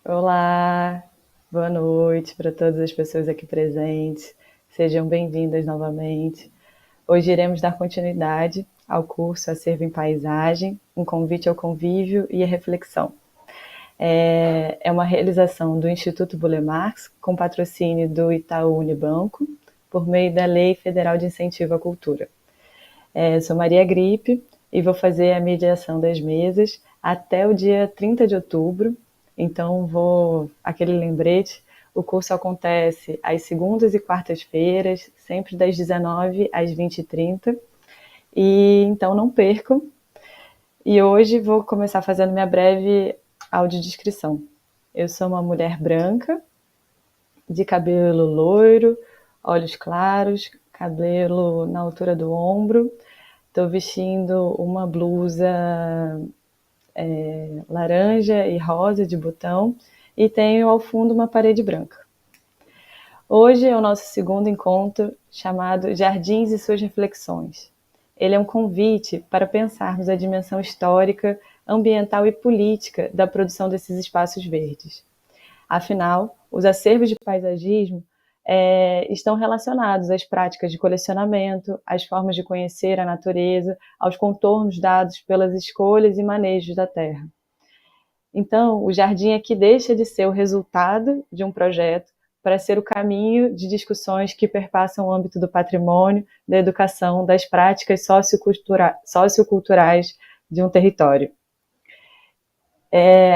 Olá, boa noite para todas as pessoas aqui presentes. Sejam bem-vindas novamente. Hoje iremos dar continuidade ao curso Acervo em Paisagem, um convite ao convívio e à reflexão. É uma realização do Instituto Burle Marx, com patrocínio do Itaú Unibanco, por meio da Lei Federal de Incentivo à Cultura. Sou Maria Gripe e vou fazer a mediação das mesas até o dia 30 de outubro. Então, aquele lembrete, o curso acontece às segundas e quartas-feiras, sempre das 19 às 20h30. E então não percam. E hoje vou começar fazendo minha breve audiodescrição. Eu sou uma mulher branca, de cabelo loiro, olhos claros, cabelo na altura do ombro. Estou vestindo uma blusa laranja e rosa de botão e tenho ao fundo uma parede branca. Hoje é o nosso segundo encontro, chamado Jardins e suas reflexões. Ele é um convite para pensarmos a dimensão histórica, ambiental e política da produção desses espaços verdes. Afinal, os acervos de paisagismo estão relacionados às práticas de colecionamento, às formas de conhecer a natureza, aos contornos dados pelas escolhas e manejos da terra. Então, o jardim aqui deixa de ser o resultado de um projeto para ser o caminho de discussões que perpassam o âmbito do patrimônio, da educação, das práticas socioculturais de um território.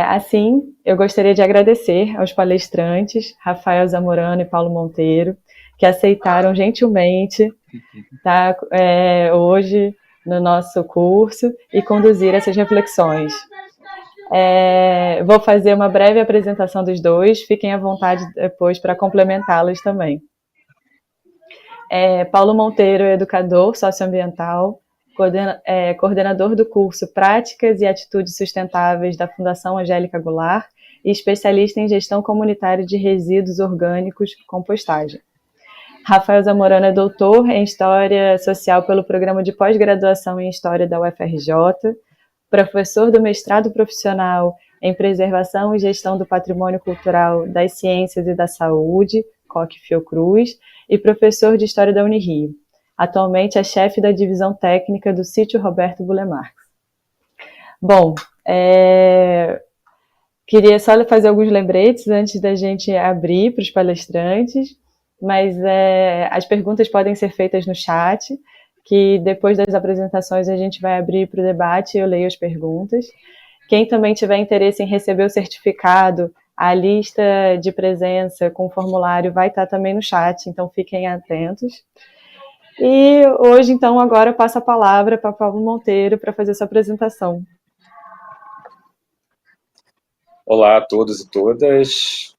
Assim, eu gostaria de agradecer aos palestrantes, Rafael Zamorano e Paulo Monteiro, que aceitaram gentilmente estar hoje no nosso curso e conduzir essas reflexões. Vou fazer uma breve apresentação dos dois, fiquem à vontade depois para complementá-los também. Paulo Monteiro, educador socioambiental, coordenador do curso Práticas e Atitudes Sustentáveis da Fundação Angélica Goulart e especialista em gestão comunitária de resíduos orgânicos compostagem. Rafael Zamorano é doutor em História Social pelo Programa de Pós-Graduação em História da UFRJ, professor do mestrado profissional em Preservação e Gestão do Patrimônio Cultural das Ciências e da Saúde, COC Fiocruz, e professor de História da Unirio. Atualmente é chefe da divisão técnica do Sítio Roberto Burle Marx. Bom, queria só fazer alguns lembretes antes da gente abrir para os palestrantes, mas as perguntas podem ser feitas no chat, que depois das apresentações a gente vai abrir para o debate e eu leio as perguntas. Quem também tiver interesse em receber o certificado, a lista de presença com o formulário vai estar também no chat, então fiquem atentos. E hoje, então, agora eu passo a palavra para Paulo Monteiro para fazer sua apresentação. Olá a todos e todas.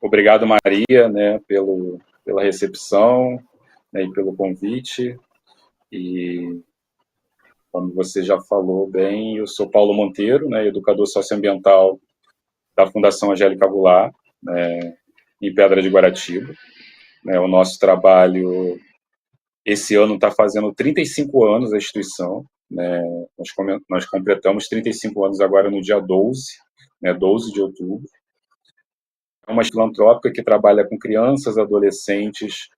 Obrigado, Maria, né, pela recepção, né, e pelo convite. E, como você já falou bem, eu sou Paulo Monteiro, né, educador socioambiental da Fundação Angélica Goulart, né, em Pedra de Guaratiba. O nosso trabalho, esse ano, está fazendo 35 anos a instituição. Né, nós completamos 35 anos agora no dia 12, né, 12 de outubro. É uma filantrópica que trabalha com crianças, adolescentes,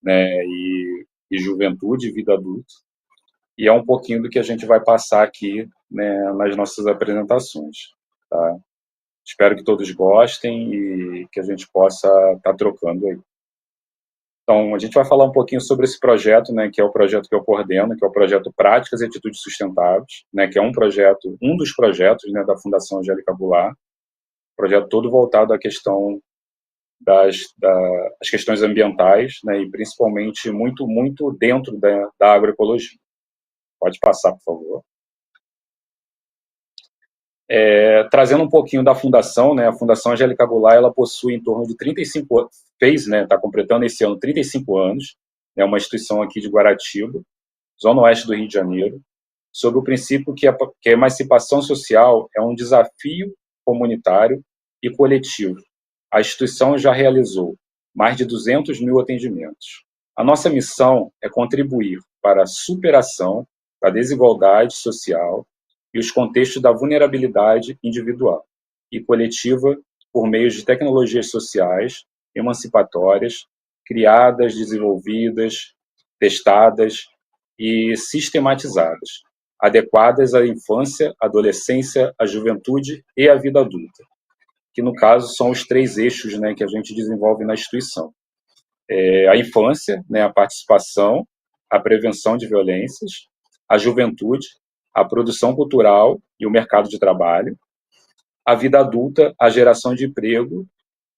né, e juventude, vida adulta. E é um pouquinho do que a gente vai passar aqui, né, nas nossas apresentações. Tá? Espero que todos gostem e que a gente possa estar trocando aí. Então, a gente vai falar um pouquinho sobre esse projeto, né, que é o projeto que eu coordeno, que é o projeto Práticas e Atitudes Sustentáveis, né, que é um dos projetos, né, da Fundação Angélica Goulart, projeto todo voltado à questão das questões ambientais, né, e principalmente muito dentro da agroecologia. Pode passar, por favor. Trazendo um pouquinho da fundação, né, a Fundação Angélica Goulart, ela possui em torno de 35 anos, está completando esse ano 35 anos, é uma instituição aqui de Guaratiba, zona oeste do Rio de Janeiro, sob o princípio que a emancipação social é um desafio comunitário e coletivo. A instituição já realizou mais de 200 mil atendimentos. A nossa missão é contribuir para a superação da desigualdade social e os contextos da vulnerabilidade individual. e coletiva por meio de tecnologias sociais emancipatórias, criadas, desenvolvidas, testadas e sistematizadas, adequadas à infância, adolescência, à juventude e à vida adulta, que no caso são os 3 eixos, né, que a gente desenvolve na instituição. A infância, né, a participação, a prevenção de violências, a juventude, a produção cultural e o mercado de trabalho, a vida adulta, a geração de emprego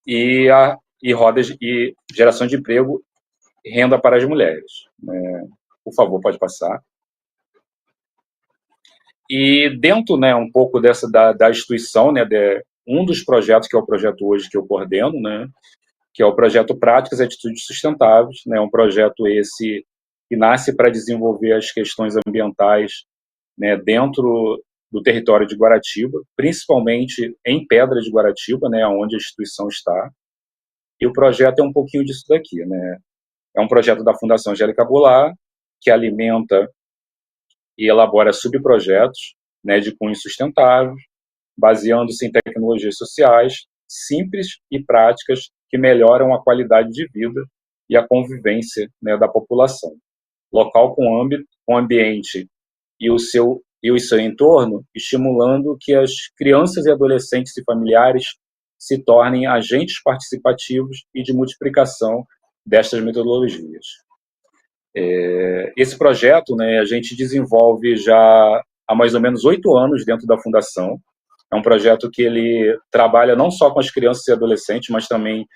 e geração de emprego e renda para as mulheres. Por favor, pode passar. E dentro, né, um pouco da instituição, né, um dos projetos, que é o projeto hoje que eu coordeno, né, que é o projeto Práticas e Atitudes Sustentáveis, né, um projeto esse que nasce para desenvolver as questões ambientais, né, dentro do território de Guaratiba, principalmente em Pedra de Guaratiba, né, onde a instituição está. E o projeto é um pouquinho disso daqui, né? É um projeto da Fundação Angélica Goulart, que alimenta e elabora subprojetos, né, de cunho sustentável, baseando-se em tecnologias sociais simples e práticas que melhoram a qualidade de vida e a convivência, né, da população. Local com ambiente e o seu entorno, estimulando que as crianças e adolescentes e familiares se tornem agentes participativos e de multiplicação destas metodologias. Esse projeto, né, a gente desenvolve já há mais ou menos 8 anos dentro da Fundação. É um projeto que ele trabalha não só com as crianças e adolescentes, mas também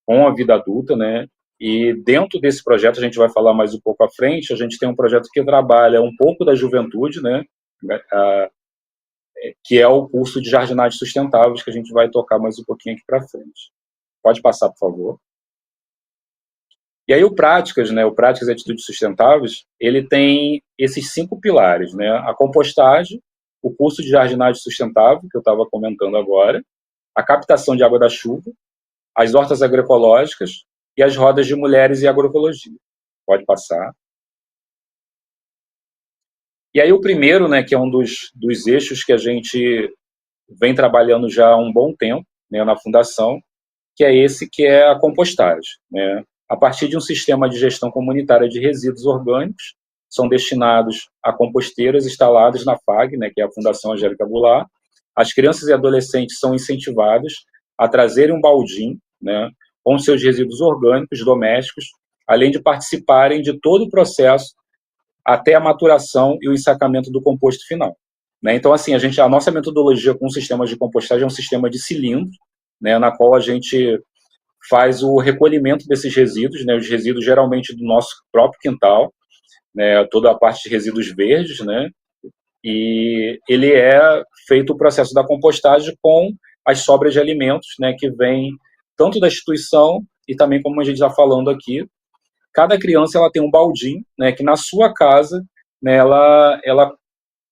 com a vida adulta, né? E dentro desse projeto, a gente vai falar mais um pouco à frente, a gente tem um projeto que trabalha um pouco da juventude, né? Que é o curso de Jardinagem Sustentáveis, que a gente vai tocar mais um pouquinho aqui para frente. Pode passar, por favor. E aí o Práticas, né? O Práticas e Atitudes Sustentáveis, ele tem esses 5 pilares, né? A compostagem, o curso de Jardinagem Sustentável, que eu estava comentando agora, a captação de água da chuva, as hortas agroecológicas e as rodas de mulheres e agroecologia. Pode passar. E aí o primeiro, né, que é um dos eixos que a gente vem trabalhando já há um bom tempo, né, na Fundação, que é esse que é a compostagem, né? A partir de um sistema de gestão comunitária de resíduos orgânicos, são destinados a composteiras instaladas na FAG, né, que é a Fundação Angélica Goulart. As crianças e adolescentes são incentivadas a trazerem um baldinho, né, com seus resíduos orgânicos domésticos, além de participarem de todo o processo até a maturação e o ensacamento do composto final, né? Então, assim, a nossa metodologia com sistemas de compostagem é um sistema de cilindro, né, na qual a gente faz o recolhimento desses resíduos, né, os resíduos geralmente do nosso próprio quintal, né, toda a parte de resíduos verdes, né, e ele é feito o processo da compostagem com as sobras de alimentos, né, que vem tanto da instituição e também, como a gente está falando aqui, cada criança ela tem um baldinho, né, que na sua casa, né, ela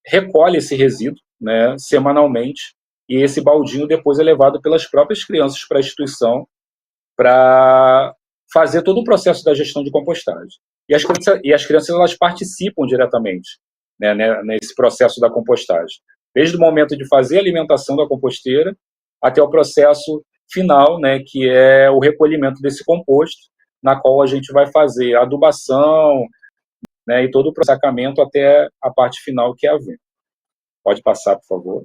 recolhe esse resíduo, né, semanalmente, e esse baldinho depois é levado pelas próprias crianças para a instituição para fazer todo o processo da gestão de compostagem. E as crianças elas participam diretamente, né, nesse processo da compostagem, desde o momento de fazer a alimentação da composteira até o processo final, né, que é o recolhimento desse composto, na qual a gente vai fazer a adubação, né, e todo o processamento até a parte final, que é a venda. Pode passar, por favor.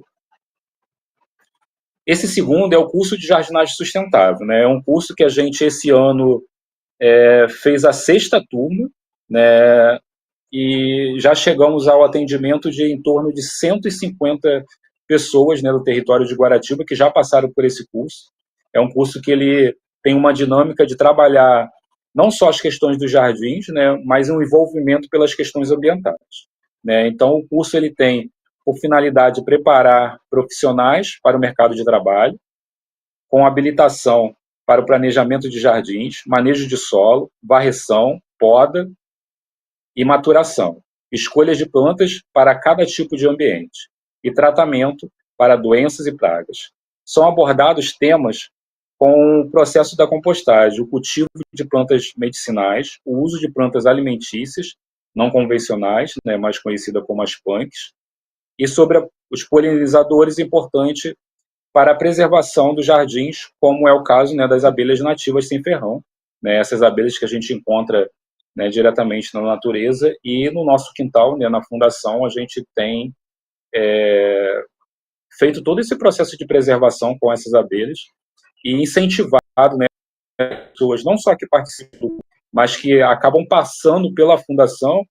Esse segundo é o curso de Jardinagem Sustentável, né? É um curso que a gente, esse ano, fez a 6ª turma, né? E já chegamos ao atendimento de em torno de 150 pessoas, né, do território de Guaratiba que já passaram por esse curso. É um curso que ele tem uma dinâmica de trabalhar não só as questões dos jardins, né, mas um envolvimento pelas questões ambientais, né? Então, o curso ele tem por finalidade preparar profissionais para o mercado de trabalho, com habilitação para o planejamento de jardins, manejo de solo, varreção, poda e maturação, escolhas de plantas para cada tipo de ambiente e tratamento para doenças e pragas. São abordados temas com o processo da compostagem, o cultivo de plantas medicinais, o uso de plantas alimentícias não convencionais, né, mais conhecida como as punks, e sobre os polinizadores, importante para a preservação dos jardins, como é o caso, né, das abelhas nativas sem ferrão, né, essas abelhas que a gente encontra, né, diretamente na natureza, e no nosso quintal, né, na fundação, a gente tem feito todo esse processo de preservação com essas abelhas e incentivado, né, pessoas não só que participam, mas que acabam passando pela fundação,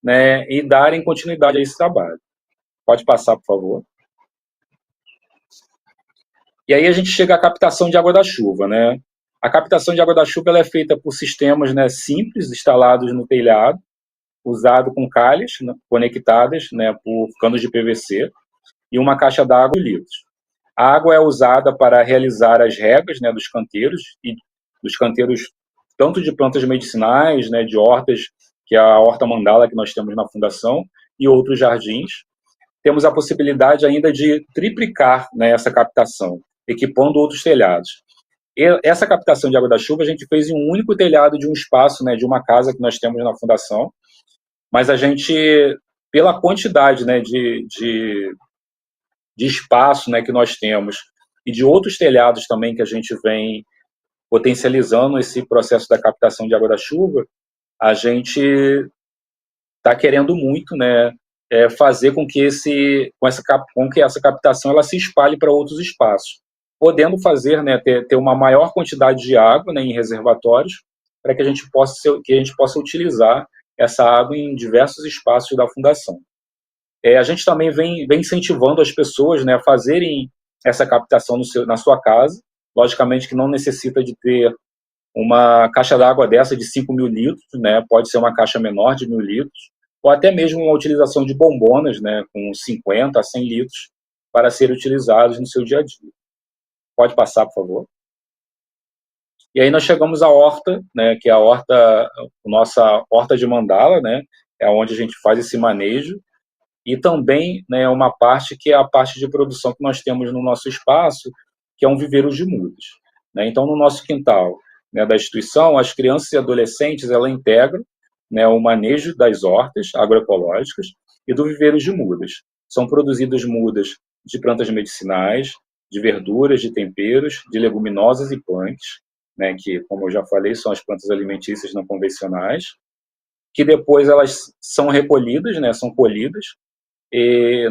né, e darem continuidade a esse trabalho. Pode passar, por favor. E aí a gente chega à captação de água da chuva, né? A captação de água da chuva ela é feita por sistemas, né, simples instalados no telhado, usado com calhas, né, conectadas, né, por canos de PVC e uma caixa d'água e litros. A água é usada para realizar as regas, né, dos canteiros e dos canteiros tanto de plantas medicinais, né, de hortas, que é a horta mandala que nós temos na fundação, e outros jardins. Temos a possibilidade ainda de triplicar, né, essa captação, equipando outros telhados. E essa captação de água da chuva a gente fez em um único telhado de um espaço, né, de uma casa que nós temos na fundação, mas a gente, pela quantidade, né, de espaço, né, que nós temos e de outros telhados também que a gente vem potencializando esse processo da captação de água da chuva, a gente está querendo muito, né, fazer com que essa captação ela se espalhe para outros espaços, podendo fazer, né, ter uma maior quantidade de água, né, em reservatórios, para que a gente possa utilizar essa água em diversos espaços da fundação. A gente também vem incentivando as pessoas, né, a fazerem essa captação na sua casa, logicamente que não necessita de ter uma caixa d'água dessa de 5.000 litros, né, pode ser uma caixa menor de 1.000 litros, ou até mesmo uma utilização de bombonas, né, com 50 a 100 litros, para serem utilizados no seu dia a dia. Pode passar, por favor. E aí nós chegamos à horta, né, que é a nossa horta de mandala, né, é onde a gente faz esse manejo, e também, né, uma parte que é a parte de produção que nós temos no nosso espaço, que é um viveiro de mudas, né? Então, no nosso quintal, né, da instituição, as crianças e adolescentes ela integram, né, o manejo das hortas agroecológicas e do viveiro de mudas. São produzidas mudas de plantas medicinais, de verduras, de temperos, de leguminosas e plantas, né, que, como eu já falei, são as plantas alimentícias não convencionais, que depois elas são recolhidas, né, são colhidas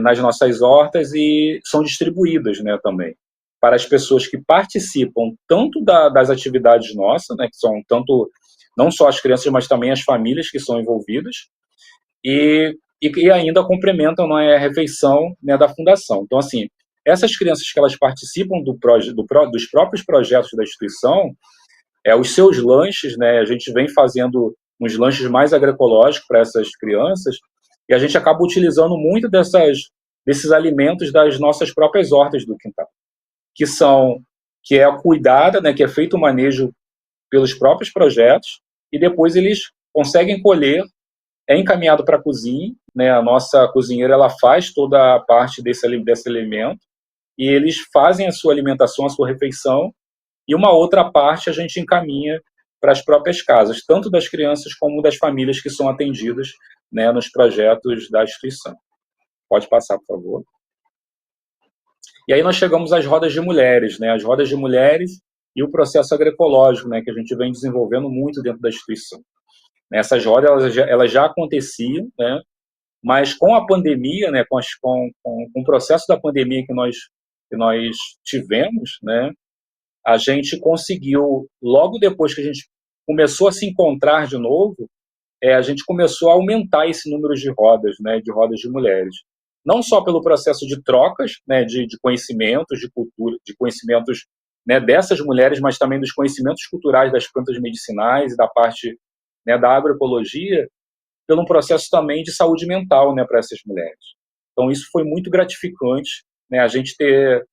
nas nossas hortas e são distribuídas, né, também para as pessoas que participam tanto das atividades nossas, né, que são tanto não só as crianças, mas também as famílias que são envolvidas e ainda complementam, né, a refeição, né, da fundação. Então, assim, essas crianças que elas participam dos próprios projetos da instituição, os seus lanches, né, a gente vem fazendo uns lanches mais agroecológicos para essas crianças, e a gente acaba utilizando muito desses alimentos das nossas próprias hortas do quintal, que é cuidada, né, que é feito o manejo pelos próprios projetos, e depois eles conseguem colher, é encaminhado para a cozinha, né, a nossa cozinheira ela faz toda a parte desse alimento, e eles fazem a sua alimentação, a sua refeição, e uma outra parte a gente encaminha para as próprias casas, tanto das crianças como das famílias que são atendidas, né, nos projetos da instituição. Pode passar, por favor. E aí nós chegamos às rodas de mulheres, né, as rodas de mulheres e o processo agroecológico, né, que a gente vem desenvolvendo muito dentro da instituição. Essas rodas elas já aconteciam, né, mas com a pandemia, né, com o processo da pandemia que nós tivemos, né, a gente conseguiu, logo depois que a gente começou a se encontrar de novo, a gente começou a aumentar esse número de rodas, né, de rodas de mulheres. Não só pelo processo de trocas, né, de conhecimentos, de cultura, de conhecimentos, né, dessas mulheres, mas também dos conhecimentos culturais das plantas medicinais e da parte, né, da agroecologia, pelo processo também de saúde mental, né, para essas mulheres. Então, isso foi muito gratificante, né, a gente ter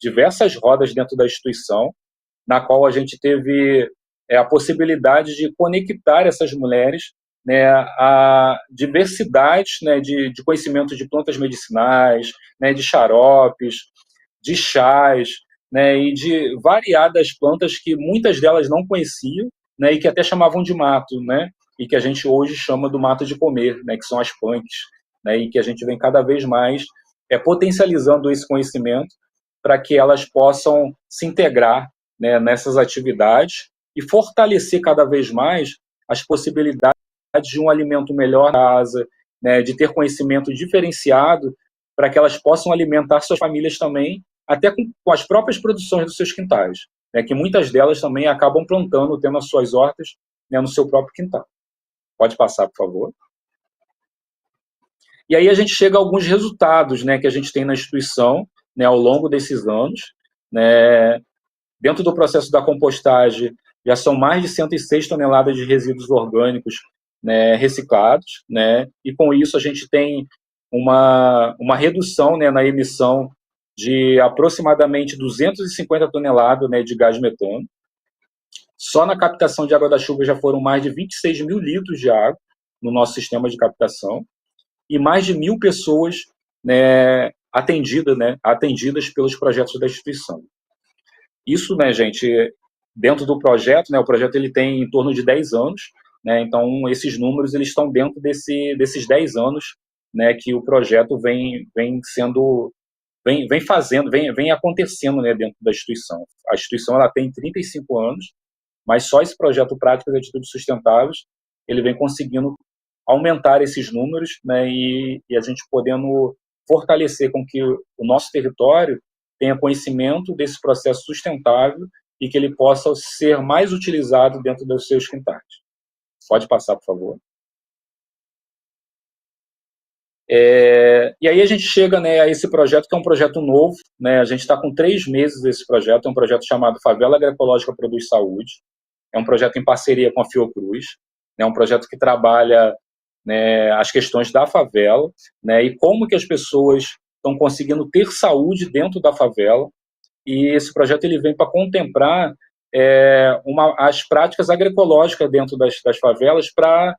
diversas rodas dentro da instituição, na qual a gente teve a possibilidade de conectar essas mulheres, né, a diversidade, né, de conhecimento de plantas medicinais, né, de xaropes, de chás, né, e de variadas plantas que muitas delas não conheciam, né, e que até chamavam de mato, né, e que a gente hoje chama do mato de comer, né, que são as punks, né, e que a gente vem cada vez mais potencializando esse conhecimento para que elas possam se integrar, né, nessas atividades e fortalecer cada vez mais as possibilidades de um alimento melhor na casa, né, de ter conhecimento diferenciado para que elas possam alimentar suas famílias também, até com as próprias produções dos seus quintais, né, que muitas delas também acabam plantando, tendo as suas hortas, né, no seu próprio quintal. Pode passar, por favor. E aí a gente chega a alguns resultados, né, que a gente tem na instituição, né, ao longo desses anos, né. Dentro do processo da compostagem, já são mais de 106 toneladas de resíduos orgânicos, né, reciclados, né, e com isso a gente tem uma redução, né, na emissão de aproximadamente 250 toneladas, né, de gás metano. Só na captação de água da chuva já foram mais de 26 mil litros de água no nosso sistema de captação e mais de 1.000 pessoas, né, atendidas pelos projetos da instituição. Isso, né, gente, dentro do projeto, né, o projeto ele tem em torno de 10 anos, né, então esses números eles estão dentro desses 10 anos, né, que o projeto vem acontecendo, né, dentro da instituição. A instituição ela tem 35 anos, mas só esse projeto Práticas e Atitudes Sustentáveis ele vem conseguindo aumentar esses números, né, e a gente podendo fortalecer com que o nosso território tenha conhecimento desse processo sustentável e que ele possa ser mais utilizado dentro dos seus quintais. Pode passar, por favor. E aí a gente chega, né, a esse projeto, que é um projeto novo, né, a gente está com 3 meses desse projeto, é um projeto chamado Favela Agroecológica Produz Saúde, é um projeto em parceria com a Fiocruz, é um projeto que trabalha, né, as questões da favela, né, e como que as pessoas estão conseguindo ter saúde dentro da favela, e esse projeto ele vem para contemplar as práticas agroecológicas dentro das favelas para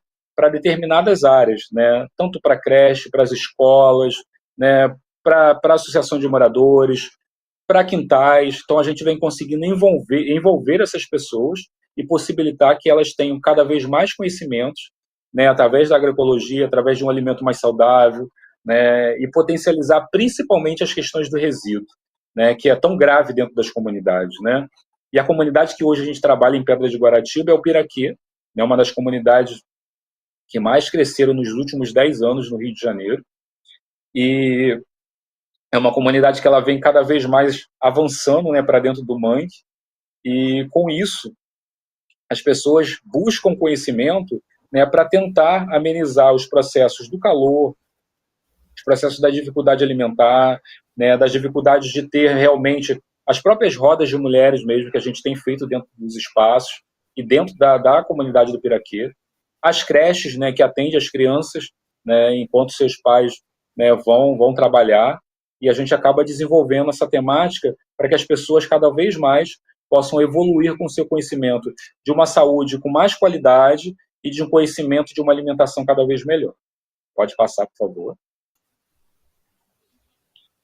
determinadas áreas, né, tanto para creche, para as escolas, né, para a associação de moradores, para quintais. Então a gente vem conseguindo envolver essas pessoas e possibilitar que elas tenham cada vez mais conhecimentos, né, através da agroecologia, através de um alimento mais saudável, né, e potencializar principalmente as questões do resíduo, né, que é tão grave dentro das comunidades, né. E a comunidade que hoje a gente trabalha em Pedra de Guaratiba é o Piraquê, né, uma das comunidades que mais cresceram nos últimos 10 anos no Rio de Janeiro, e é uma comunidade que ela vem cada vez mais avançando, né, para dentro do mangue, e com isso as pessoas buscam conhecimento, né, para tentar amenizar os processos do calor, os processos da dificuldade alimentar, né, das dificuldades de ter realmente as próprias rodas de mulheres mesmo que a gente tem feito dentro dos espaços e dentro da comunidade do Piraquê, as creches, né, que atendem as crianças, né, enquanto seus pais, né, vão trabalhar, e a gente acaba desenvolvendo essa temática para que as pessoas cada vez mais possam evoluir com o seu conhecimento de uma saúde com mais qualidade e de um conhecimento de uma alimentação cada vez melhor. Pode passar, por favor.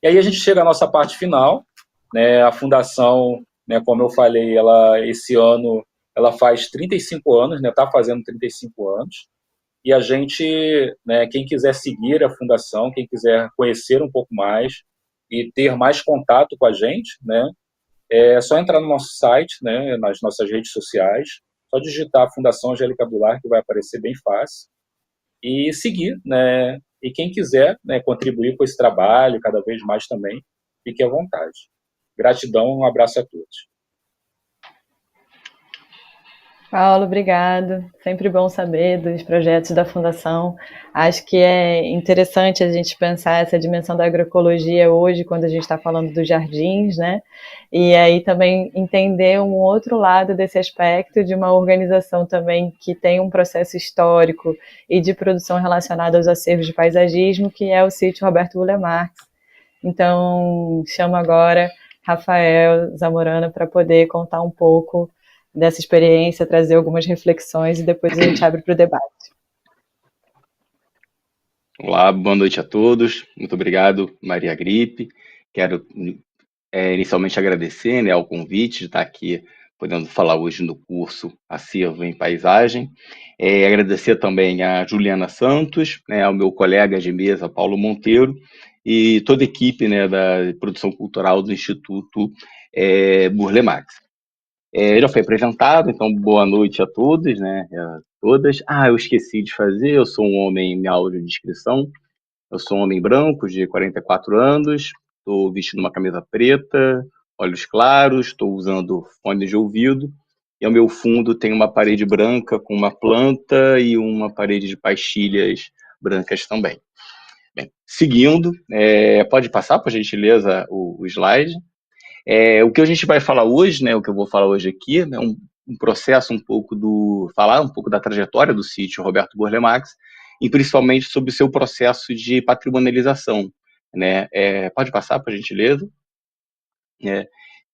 E aí a gente chega à nossa parte final, né, a fundação, né, como eu falei, ela esse ano ela faz 35 anos, né, está fazendo 35 anos, e a gente, né, quem quiser seguir a fundação, quem quiser conhecer um pouco mais e ter mais contato com a gente, né, é só entrar no nosso site, né, nas nossas redes sociais, só digitar a Fundação Angélica Bular, que vai aparecer bem fácil, e seguir, né, e quem quiser, né, contribuir com esse trabalho cada vez mais também, fique à vontade. Gratidão, um abraço a todos. Paulo, obrigado. Sempre bom saber dos projetos da Fundação. Acho que é interessante a gente pensar essa dimensão da agroecologia hoje, quando a gente está falando dos jardins, né? E aí também entender um outro lado desse aspecto de uma organização também que tem um processo histórico e de produção relacionada aos acervos de paisagismo, que é o sítio Roberto Burle Marx. Então, chamo agora Rafael Zamorano para poder contar um pouco dessa experiência, trazer algumas reflexões e depois a gente abre para o debate. Olá, boa noite a todos. Muito obrigado, Maria Gripe. Quero inicialmente agradecer, né, ao convite de estar aqui podendo falar hoje no curso Acervo em Paisagem. Agradecer também a Juliana Santos, né, ao meu colega de mesa, Paulo Monteiro, e toda a equipe, né, da produção cultural do Instituto Burle Marx. Já foi apresentado, então boa noite a todos, né, a todas. Eu esqueci de fazer, eu sou um homem, minha audiodescrição, eu sou um homem branco de 44 anos, estou vestindo uma camisa preta, olhos claros, estou usando fone de ouvido, e ao meu fundo tem uma parede branca com uma planta e uma parede de pastilhas brancas também. Bem, seguindo, pode passar, por gentileza, o slide. O que a gente vai falar hoje, né, o que eu vou falar hoje aqui, né, um processo falar um pouco da trajetória do sítio Roberto Burle Marx, e principalmente sobre o seu processo de patrimonialização, né? Pode passar, por gentileza?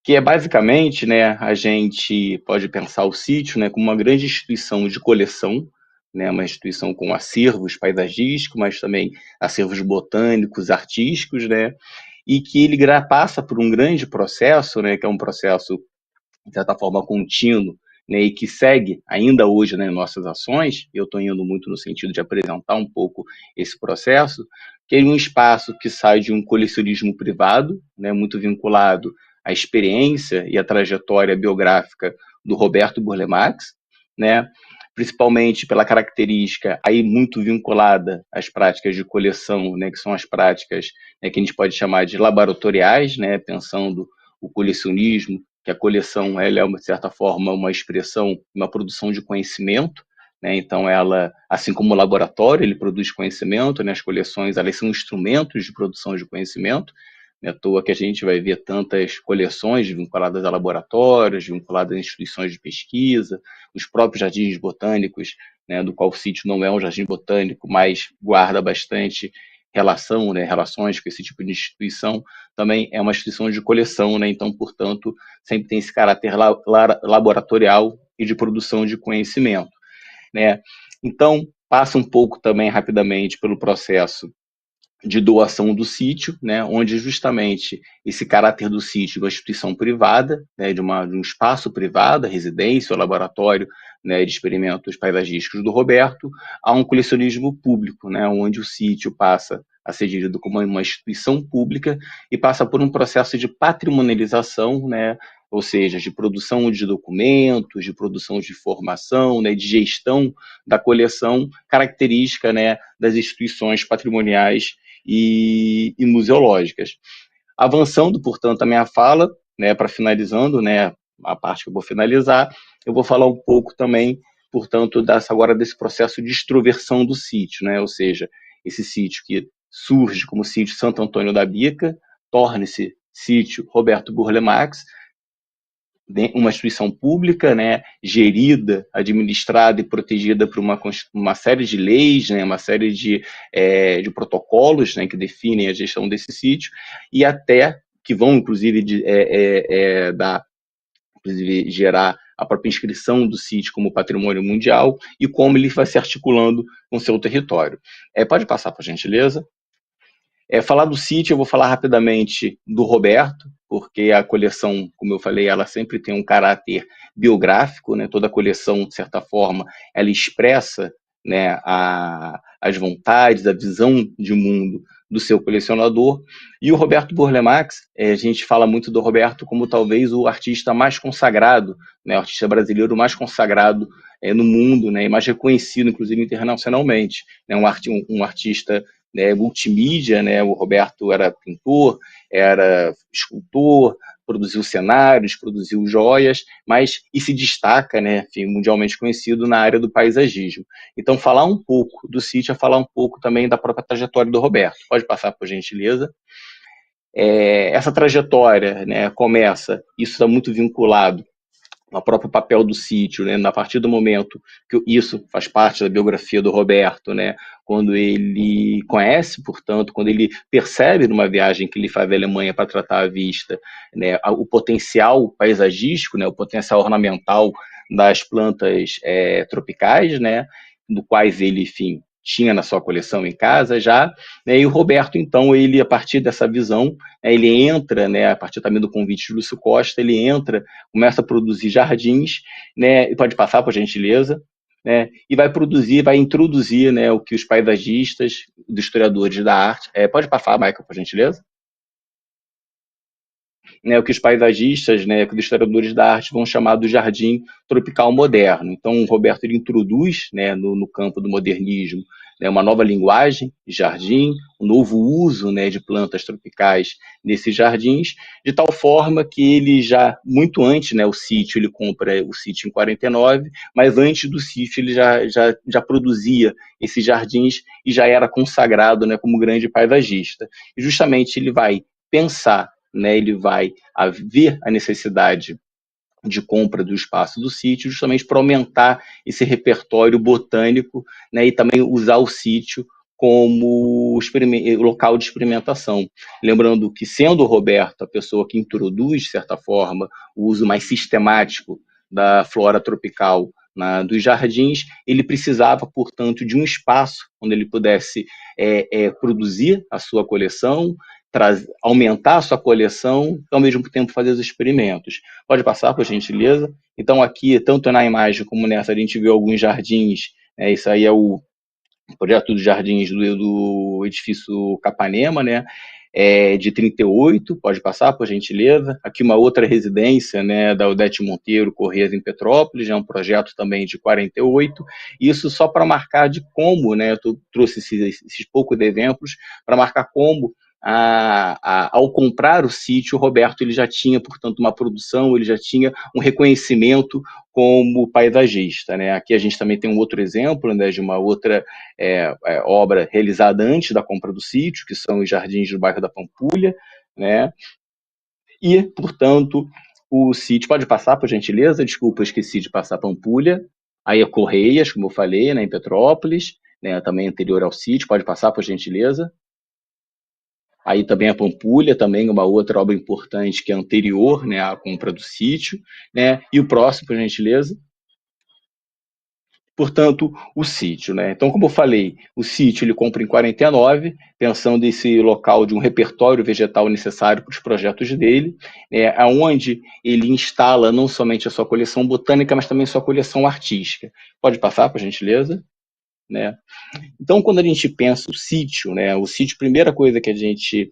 Que é basicamente, né, a gente pode pensar o sítio, né, como uma grande instituição de coleção, né, uma instituição com acervos paisagísticos, mas também acervos botânicos, artísticos, né, e que ele passa por um grande processo, né, que é um processo, de certa forma, contínuo, né, e que segue ainda hoje, né, nossas ações. Eu estou indo muito no sentido de apresentar um pouco esse processo, que é um espaço que sai de um colecionismo privado, né, muito vinculado à experiência e à trajetória biográfica do Roberto Burle Marx, né, principalmente pela característica aí muito vinculada às práticas de coleção, né, que são as práticas, né, que a gente pode chamar de laboratoriais, né, pensando o colecionismo, que a coleção ela é, de certa forma, uma expressão, uma produção de conhecimento, né? Então ela, assim como o laboratório, ele produz conhecimento, né? As coleções elas são instrumentos de produção de conhecimento, não é à toa que a gente vai ver tantas coleções vinculadas a laboratórios, vinculadas a instituições de pesquisa, os próprios jardins botânicos, né, do qual o sítio não é um jardim botânico, mas guarda bastante relação, né, relações com esse tipo de instituição, também é uma instituição de coleção, né, então, portanto, sempre tem esse caráter laboratorial e de produção de conhecimento, né. Então, passa um pouco também rapidamente pelo processo de doação do sítio, né, onde justamente esse caráter do sítio de uma instituição privada, né, de um espaço privado, a residência, o laboratório, né, de experimentos paisagísticos do Roberto, a um colecionismo público, né, onde o sítio passa a ser gerido como uma instituição pública e passa por um processo de patrimonialização, né, ou seja, de produção de documentos, de produção de informação, né, de gestão da coleção, característica, né, das instituições patrimoniais e museológicas. Avançando, portanto, a minha fala, né, para finalizando, né, a parte que eu vou finalizar, eu vou falar um pouco também, portanto, agora desse processo de extroversão do sítio, né, ou seja, esse sítio que surge como sítio Santo Antônio da Bica, torna-se sítio Roberto Burle Marx, uma instituição pública, né, gerida, administrada e protegida por uma série de leis, né, uma série de protocolos, né, que definem a gestão desse sítio, e até que vão, inclusive, inclusive, gerar a própria inscrição do sítio como patrimônio mundial e como ele vai se articulando com o seu território. Pode passar, por gentileza? Falar do sítio, eu vou falar rapidamente do Roberto, porque a coleção, como eu falei, ela sempre tem um caráter biográfico, né? Toda a coleção, de certa forma, ela expressa, né, as vontades, a visão de mundo do seu colecionador. E o Roberto Burle Marx, a gente fala muito do Roberto como talvez o artista mais consagrado, né, o artista brasileiro mais consagrado no mundo, né, e mais reconhecido, inclusive, internacionalmente. Né, um artista, né, multimídia, né? O Roberto era pintor, era escultor, produziu cenários, produziu joias, e se destaca, né, enfim, mundialmente conhecido na área do paisagismo. Então, falar um pouco do sítio é falar um pouco também da própria trajetória do Roberto. Pode passar, por gentileza. Essa trajetória, né, começa, isso está muito vinculado ao próprio papel do sítio, né? A partir do momento que isso faz parte da biografia do Roberto, né? Quando ele conhece, portanto, quando ele percebe numa viagem que ele faz à Alemanha para tratar a vista, né, o potencial paisagístico, né, o potencial ornamental das plantas tropicais, né, do quais ele, enfim, tinha na sua coleção em casa já, né, e o Roberto, então, ele, a partir dessa visão, ele entra, né, a partir também do convite de Lúcio Costa, ele entra, começa a produzir jardins, né, e pode passar, por gentileza, né, e vai introduzir, né, o que os paisagistas, os historiadores da arte... pode passar, Michael, por gentileza? Né, o que os paisagistas, né, que os historiadores da arte vão chamar do jardim tropical moderno. Então, o Roberto ele introduz, né, no campo do modernismo, né, uma nova linguagem de jardim, um novo uso, né, de plantas tropicais nesses jardins, de tal forma que ele já, muito antes, né, o sítio, ele compra o sítio em 49, mas antes do sítio ele já produzia esses jardins e já era consagrado, né, como grande paisagista. E justamente ele vai pensar, né, ele vai ver a necessidade de compra do espaço do sítio, justamente para aumentar esse repertório botânico, né, e também usar o sítio como local de experimentação. Lembrando que, sendo o Roberto a pessoa que introduz, de certa forma, o uso mais sistemático da flora tropical dos jardins, ele precisava, portanto, de um espaço onde ele pudesse produzir a sua coleção, aumentar a sua coleção e, ao mesmo tempo, fazer os experimentos. Pode passar, por gentileza? Então, aqui, tanto na imagem como nessa, a gente viu alguns jardins. Isso aí é o projeto dos jardins do edifício Capanema, né? De 38, pode passar, por gentileza. Aqui uma outra residência, né, da Odete Monteiro Corrêa, em Petrópolis, é um projeto também de 48. Isso só para marcar de como, né, eu trouxe esses poucos exemplos para marcar como ao comprar o sítio, o Roberto ele já tinha, portanto, uma produção, ele já tinha um reconhecimento como paisagista, né? Aqui a gente também tem um outro exemplo, né, de uma outra obra realizada antes da compra do sítio, que são os jardins do bairro da Pampulha, né? E, portanto, o sítio... Pode passar, por gentileza? Desculpa, eu esqueci de passar Pampulha. Aí é Correias, como eu falei, né, em Petrópolis, né, também anterior ao sítio. Pode passar, por gentileza? Aí também a Pampulha, também uma outra obra importante que é anterior, né, à compra do sítio, né? E o próximo, por gentileza. Portanto, o sítio, né? Então, como eu falei, o sítio ele compra em 49, pensando esse local de um repertório vegetal necessário para os projetos dele, aonde ele instala não somente a sua coleção botânica, mas também a sua coleção artística. Pode passar, por gentileza? Né? Então, quando a gente pensa o sítio, né? O sítio, primeira coisa que a gente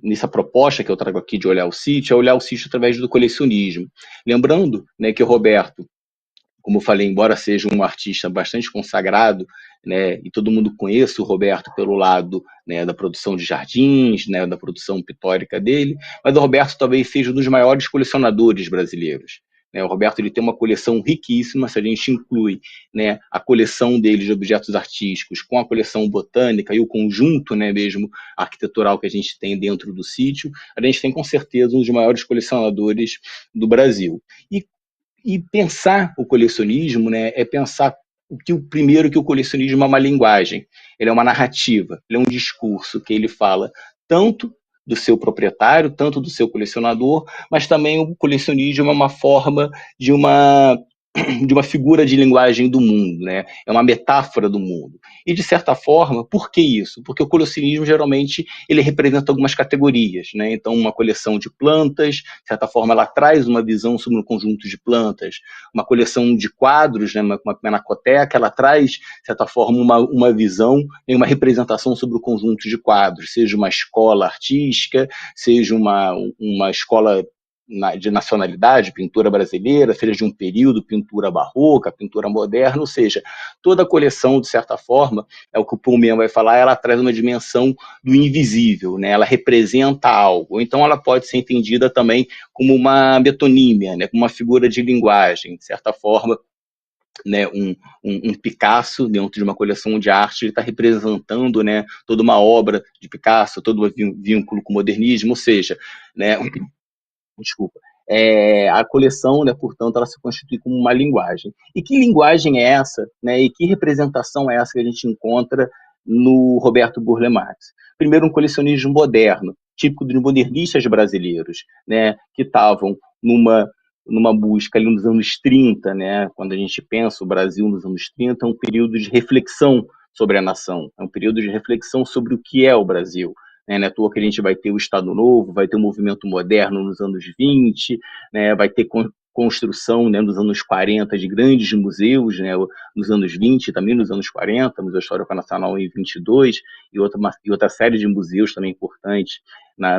nessa proposta que eu trago aqui de olhar o sítio, é olhar o sítio através do colecionismo. Lembrando, né, que o Roberto, como eu falei, embora seja um artista bastante consagrado, né, e todo mundo conheça o Roberto pelo lado, né, da produção de jardins, né, da produção pictórica dele, mas o Roberto talvez seja um dos maiores colecionadores brasileiros. Né? O Roberto ele tem uma coleção riquíssima, se a gente inclui, né, a coleção dele de objetos artísticos com a coleção botânica e o conjunto, né, mesmo arquitetural que a gente tem dentro do sítio, a gente tem com certeza um dos maiores colecionadores do Brasil. E pensar o colecionismo, né, é pensar primeiro que o colecionismo é uma linguagem, ele é uma narrativa, ele é um discurso que ele fala tanto do seu proprietário, tanto do seu colecionador, mas também o colecionismo é uma forma de uma figura de linguagem do mundo, né? É uma metáfora do mundo. E, de certa forma, por que isso? Porque o colecionismo, geralmente, ele representa algumas categorias, né? Então, uma coleção de plantas, de certa forma, ela traz uma visão sobre um conjunto de plantas. Uma coleção de quadros, né? Uma pinacoteca, ela traz, de certa forma, uma visão, uma representação sobre o conjunto de quadros, seja uma escola artística, seja uma escola de nacionalidade, pintura brasileira, seja de um período, pintura barroca, pintura moderna, ou seja, toda a coleção, de certa forma, é o que o Pullman vai falar, ela traz uma dimensão do invisível, né? Ela representa algo, então ela pode ser entendida também como uma metonímia, né? Como uma figura de linguagem, de certa forma, né, um Picasso dentro de uma coleção de arte, ele está representando, né, toda uma obra de Picasso, todo um vínculo com o modernismo, ou seja, né, desculpa, a coleção, né, portanto, ela se constitui como uma linguagem. E que linguagem é essa, né, e que representação é essa que a gente encontra no Roberto Burle Marx? Primeiro, um colecionismo moderno, típico dos modernistas brasileiros, né, que estavam numa busca ali nos anos 30, né, quando a gente pensa o Brasil nos anos 30, é um período de reflexão sobre a nação, é um período de reflexão sobre o que é o Brasil. Não é à toa que a gente vai ter o Estado Novo, vai ter o movimento moderno nos anos 20, né, vai ter construção, né, nos anos 40 de grandes museus, né, nos anos 20, também nos anos 40, Museu Histórico Nacional em 22, e outra série de museus também importantes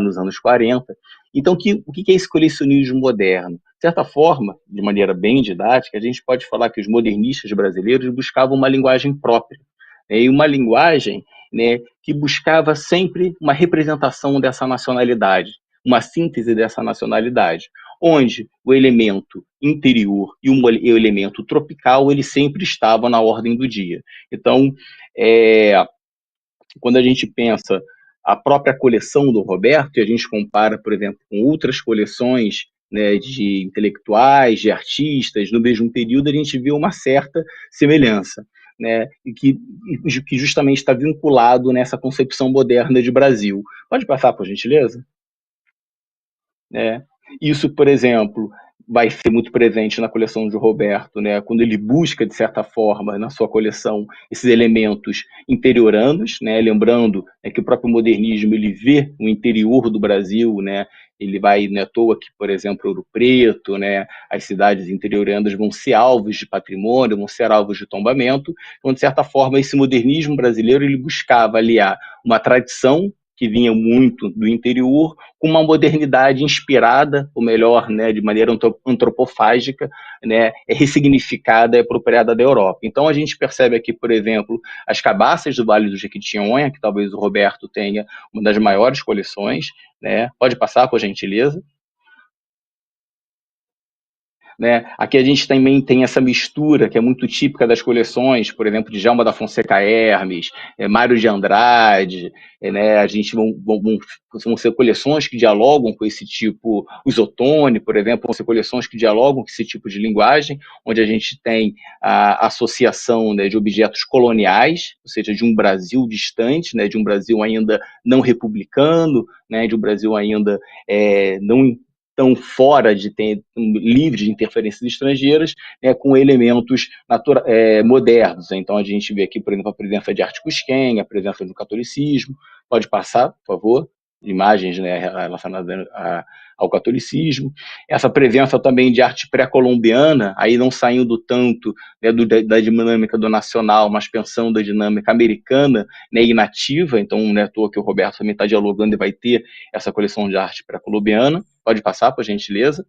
nos anos 40. Então, o que é esse colecionismo moderno? De certa forma, de maneira bem didática, a gente pode falar que os modernistas brasileiros buscavam uma linguagem própria, né, e uma linguagem, né, que buscava sempre uma representação dessa nacionalidade, uma síntese dessa nacionalidade, onde o elemento interior e o elemento tropical, ele sempre estavam na ordem do dia. Então, quando a gente pensa a própria coleção do Roberto, e a gente compara, por exemplo, com outras coleções, né, de intelectuais, de artistas, no mesmo período, a gente vê uma certa semelhança, né, e que justamente está vinculado nessa concepção moderna de Brasil. Pode passar, por gentileza? Isso, por exemplo, vai ser muito presente na coleção de Roberto, né, quando ele busca, de certa forma, na sua coleção, esses elementos interioranos, né, lembrando, né, que o próprio modernismo ele vê o interior do Brasil, né, ele vai, não é à toa que, por exemplo, Ouro Preto, né, as cidades interioranas vão ser alvos de patrimônio, vão ser alvos de tombamento, então, de certa forma, esse modernismo brasileiro ele buscava aliar uma tradição que vinha muito do interior, com uma modernidade inspirada, ou melhor, né, de maneira antropofágica, né, ressignificada e apropriada da Europa. Então a gente percebe aqui, por exemplo, as cabaças do Vale do Jequitinhonha, que talvez o Roberto tenha uma das maiores coleções, né? Pode passar, por gentileza. Né? Aqui a gente também tem essa mistura que é muito típica das coleções, por exemplo, de Djalma da Fonseca Hermes, Mário de Andrade, né? A gente vão ser coleções que dialogam com esse tipo, os Ottoni, por exemplo, vão ser coleções que dialogam com esse tipo de linguagem, onde a gente tem a associação, né, de objetos coloniais, ou seja, de um Brasil distante, né, de um Brasil ainda não republicano, né, de um Brasil ainda não tão fora de ter livre de interferências estrangeiras, né, com elementos modernos. Então a gente vê aqui, por exemplo, a presença de arte cusquenha, a presença do catolicismo. Pode passar, por favor, imagens, né, relacionadas ao catolicismo. Essa presença também de arte pré-colombiana, aí não saindo tanto, né, da dinâmica do nacional, mas pensando da dinâmica americana, né, e nativa. Então, não é à toa que o Roberto também está dialogando e vai ter essa coleção de arte pré-colombiana. Pode passar, por gentileza.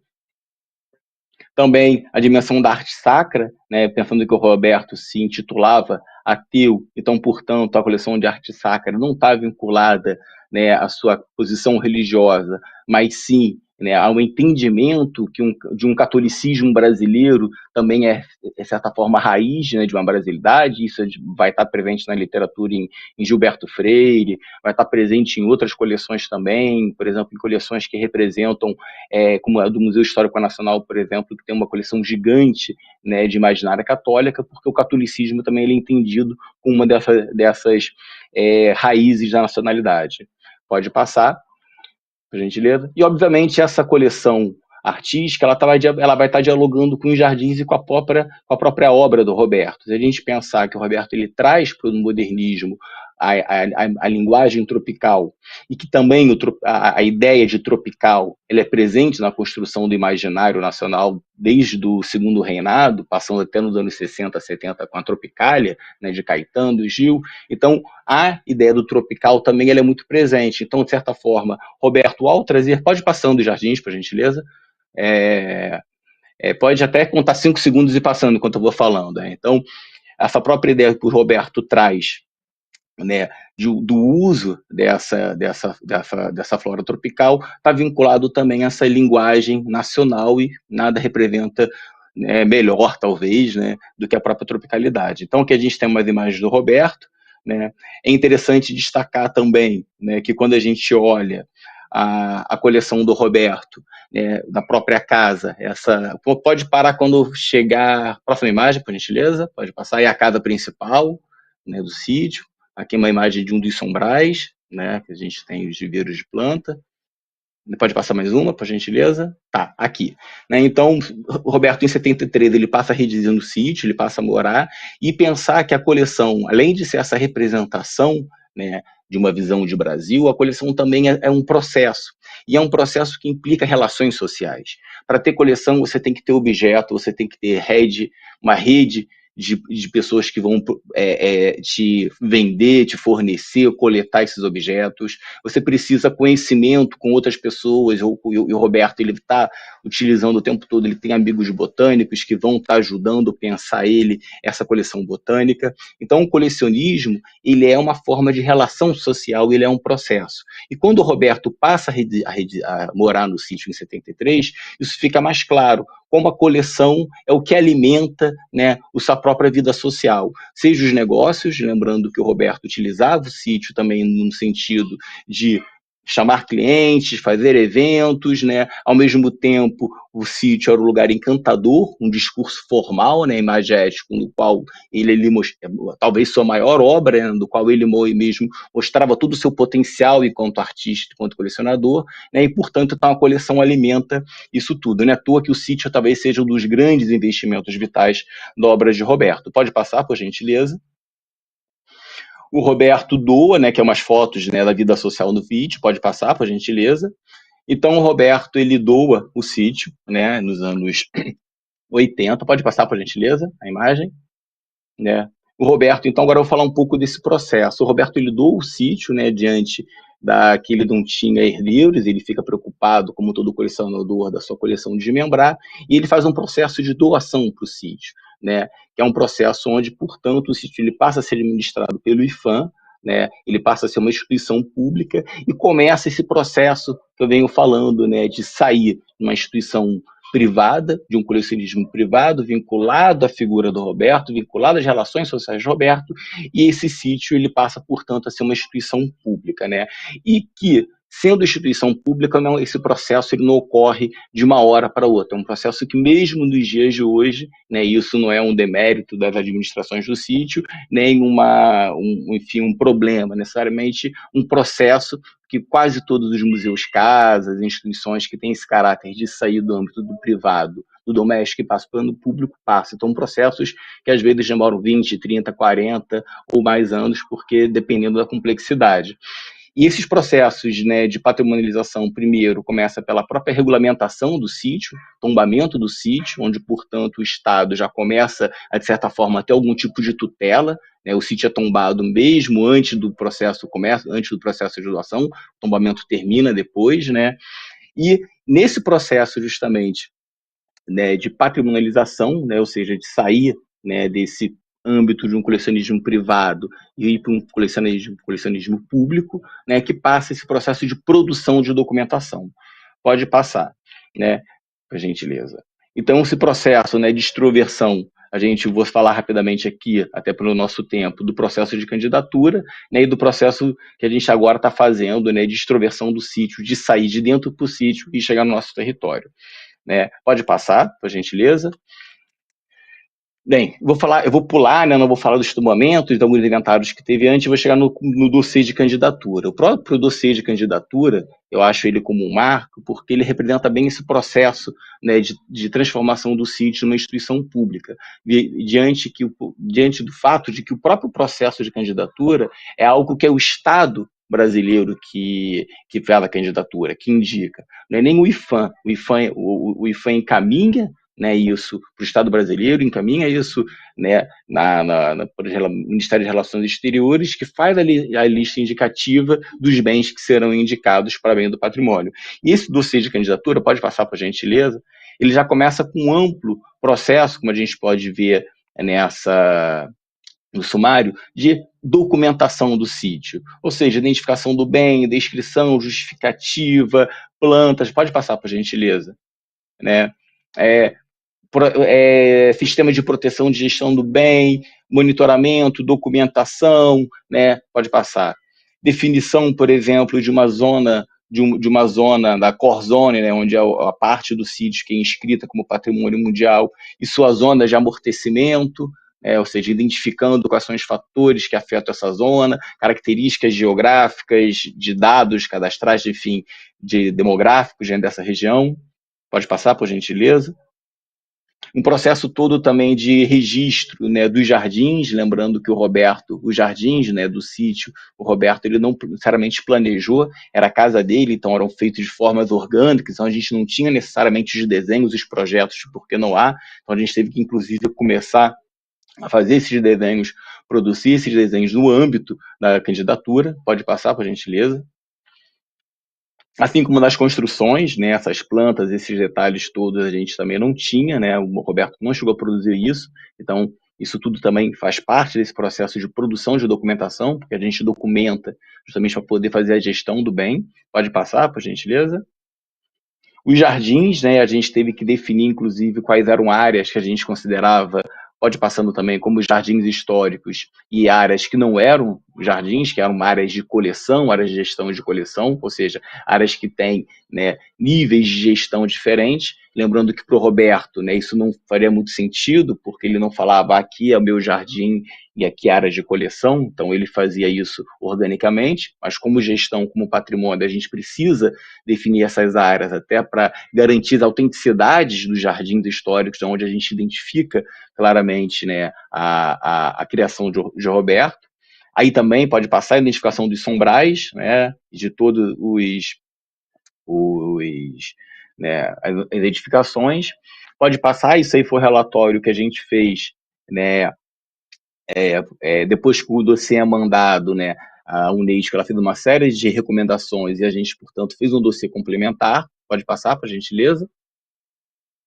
Também a dimensão da arte sacra, né, pensando que o Roberto se intitulava ateu, então, portanto, a coleção de arte sacra não está vinculada, né, à sua posição religiosa, mas sim, né, ao entendimento de um catolicismo brasileiro também de certa forma, raiz, né, de uma brasilidade. Isso vai estar presente na literatura em Gilberto Freire, vai estar presente em outras coleções também, por exemplo, em coleções que representam, como a do Museu Histórico Nacional, por exemplo, que tem uma coleção gigante, né, de imaginária católica, porque o catolicismo também ele é entendido como uma dessas raízes da nacionalidade. Pode passar, por gentileza. E, obviamente, essa coleção artística ela vai estar dialogando com os jardins e com a própria obra do Roberto. Se a gente pensar que o Roberto ele traz para o modernismo a linguagem tropical, e que também a ideia de tropical ela é presente na construção do imaginário nacional desde o Segundo Reinado, passando até nos anos 60, 70 com a Tropicália, né, de Caetano e Gil. Então, a ideia do tropical também ela é muito presente. Então, de certa forma, Roberto, ao trazer... Pode passando os jardins, por gentileza. Pode até contar 5 segundos e passando enquanto eu vou falando. Né? Então, essa própria ideia que o Roberto traz, né, do uso dessa flora tropical está vinculado também a essa linguagem nacional, e nada representa, né, melhor, talvez, né, do que a própria tropicalidade. Então, aqui a gente tem umas imagens do Roberto, né. É interessante destacar também, né, que quando a gente olha a coleção do Roberto, né, da própria casa, pode parar quando chegar. Próxima imagem, por gentileza, pode passar. É a casa principal, né, do sítio. Aqui uma imagem de um dos sombrais, né, que a gente tem os viveiros de planta. Pode passar mais uma, por gentileza? Tá, aqui. Né, então, o Roberto, em 73, ele passa a residir no sítio, ele passa a morar, e pensar que a coleção, além de ser essa representação, né, de uma visão de Brasil, a coleção também é um processo. E é um processo que implica relações sociais. Para ter coleção, você tem que ter objeto, você tem que ter uma rede de pessoas que vão te vender, te fornecer, coletar esses objetos. Você precisa conhecimento com outras pessoas. E o Roberto, ele está utilizando o tempo todo, ele tem amigos botânicos que vão estar ajudando a pensar essa coleção botânica. Então, o colecionismo, ele é uma forma de relação social, ele é um processo. E quando o Roberto passa a morar no sítio em 73, isso fica mais claro, como a coleção é o que alimenta, né, a sua própria vida social. Seja os negócios, lembrando que o Roberto utilizava o sítio também no sentido de chamar clientes, fazer eventos, né? Ao mesmo tempo, o sítio era um lugar encantador, um discurso formal, né, imagético, no qual ele talvez sua maior obra, né, do qual ele mesmo mostrava todo o seu potencial enquanto artista, enquanto colecionador, né, e, portanto, então, a coleção alimenta isso tudo. Não é à toa que o sítio talvez seja um dos grandes investimentos vitais da obra de Roberto. Pode passar, por gentileza? O Roberto doa, né, que é umas fotos, né, da vida social no vídeo, pode passar, por gentileza. Então, o Roberto, ele doa o sítio, né, nos anos 80, pode passar, por gentileza, a imagem, né. O Roberto, então, agora eu vou falar um pouco desse processo. O Roberto, ele doa o sítio, né, diante que ele não tinha herdeiros, ele fica preocupado, como todo colecionador, da sua coleção desmembrar, e ele faz um processo de doação para o sítio, né, que é um processo onde, portanto, o sítio ele passa a ser administrado pelo IFAM, né, ele passa a ser uma instituição pública e começa esse processo que eu venho falando, né, de sair de uma instituição privada, de um colecionismo privado, vinculado à figura do Roberto, vinculado às relações sociais do Roberto, e esse sítio ele passa, portanto, a ser uma instituição pública, né? E que, sendo instituição pública, não, esse processo ele não ocorre de uma hora para outra. É um processo que, mesmo nos dias de hoje, né, isso não é um demérito das administrações do sítio, nem enfim, um problema, necessariamente um processo que quase todos os museus, casas, instituições que têm esse caráter de sair do âmbito do privado, do doméstico e passam para o público, passam. Então, processos que às vezes demoram 20, 30, 40 ou mais anos, porque dependendo da complexidade. E esses processos, né, de patrimonialização, primeiro, começa pela própria regulamentação do sítio, tombamento do sítio, onde, portanto, o Estado já começa, de certa forma, a ter algum tipo de tutela, né, o sítio é tombado mesmo antes do processo de doação, o tombamento termina depois, né, e nesse processo, justamente, né, de patrimonialização, né, ou seja, de sair, né, desse âmbito de um colecionismo privado e ir para um colecionismo público, né, que passa esse processo de produção de documentação. Pode passar, né, por gentileza. Então, esse processo, né, de extroversão, vou falar rapidamente aqui, até pelo nosso tempo, do processo de candidatura, né, e do processo que a gente agora está fazendo, né, de extroversão do sítio, de sair de dentro para o sítio e chegar no nosso território. Né? Pode passar, por gentileza. Bem, eu vou pular, né, não vou falar dos tombamentos, de alguns inventários que teve antes, vou chegar no dossiê de candidatura. O próprio dossiê de candidatura, eu acho ele como um marco, porque ele representa bem esse processo, né, de transformação do sítio numa instituição pública, diante do fato de que o próprio processo de candidatura é algo que é o Estado brasileiro que faz a candidatura, que indica. Não é nem o IFAM. O IFAM encaminha, né, isso para o Estado brasileiro, encaminha isso, né, para o Ministério de Relações Exteriores, que faz a lista indicativa dos bens que serão indicados para bem do patrimônio. E esse dossiê de candidatura, pode passar por gentileza, ele já começa com um amplo processo, como a gente pode ver no sumário, de documentação do sítio, ou seja, identificação do bem, descrição, justificativa, plantas, pode passar por gentileza, né? Sistema de proteção de gestão do bem, monitoramento, documentação, né? Pode passar. Definição, por exemplo, de uma zona da core zone, né, onde é a parte do sítio que é inscrita como patrimônio mundial, e sua zona de amortecimento, ou seja, identificando quais são os fatores que afetam essa zona, características geográficas, de dados cadastrais, enfim, de demográficos dentro dessa região. Pode passar, por gentileza. Um processo todo também de registro, né, dos jardins, lembrando que o Roberto, os jardins, né, do sítio, o Roberto ele não necessariamente planejou, era a casa dele, então eram feitos de formas orgânicas, então a gente não tinha necessariamente os desenhos, os projetos, porque não há, então a gente teve que inclusive começar a fazer esses desenhos, produzir esses desenhos no âmbito da candidatura. Pode passar, por gentileza. Assim como nas construções, né, essas plantas, esses detalhes todos a gente também não tinha, né, o Roberto não chegou a produzir isso, então isso tudo também faz parte desse processo de produção de documentação, porque a gente documenta justamente para poder fazer a gestão do bem. Pode passar, por gentileza. Os jardins, né, a gente teve que definir, inclusive, quais eram áreas que a gente considerava, pode passando também, como jardins históricos e áreas que não eram jardins, que eram áreas de coleção, áreas de gestão de coleção, ou seja, áreas que têm, né, níveis de gestão diferentes. Lembrando que para o Roberto, né, isso não faria muito sentido, porque ele não falava aqui é o meu jardim e aqui é área de coleção, então ele fazia isso organicamente, mas como gestão, como patrimônio, a gente precisa definir essas áreas até para garantir as autenticidades dos jardins históricos, onde a gente identifica claramente, né, a criação de Roberto. Aí também pode passar a identificação dos sombrais, né, de todos né, as identificações. Pode passar, isso aí foi o relatório que a gente fez, né, depois que o dossiê é mandado, né, a Unesco ela fez uma série de recomendações e a gente, portanto, fez um dossiê complementar. Pode passar, por gentileza.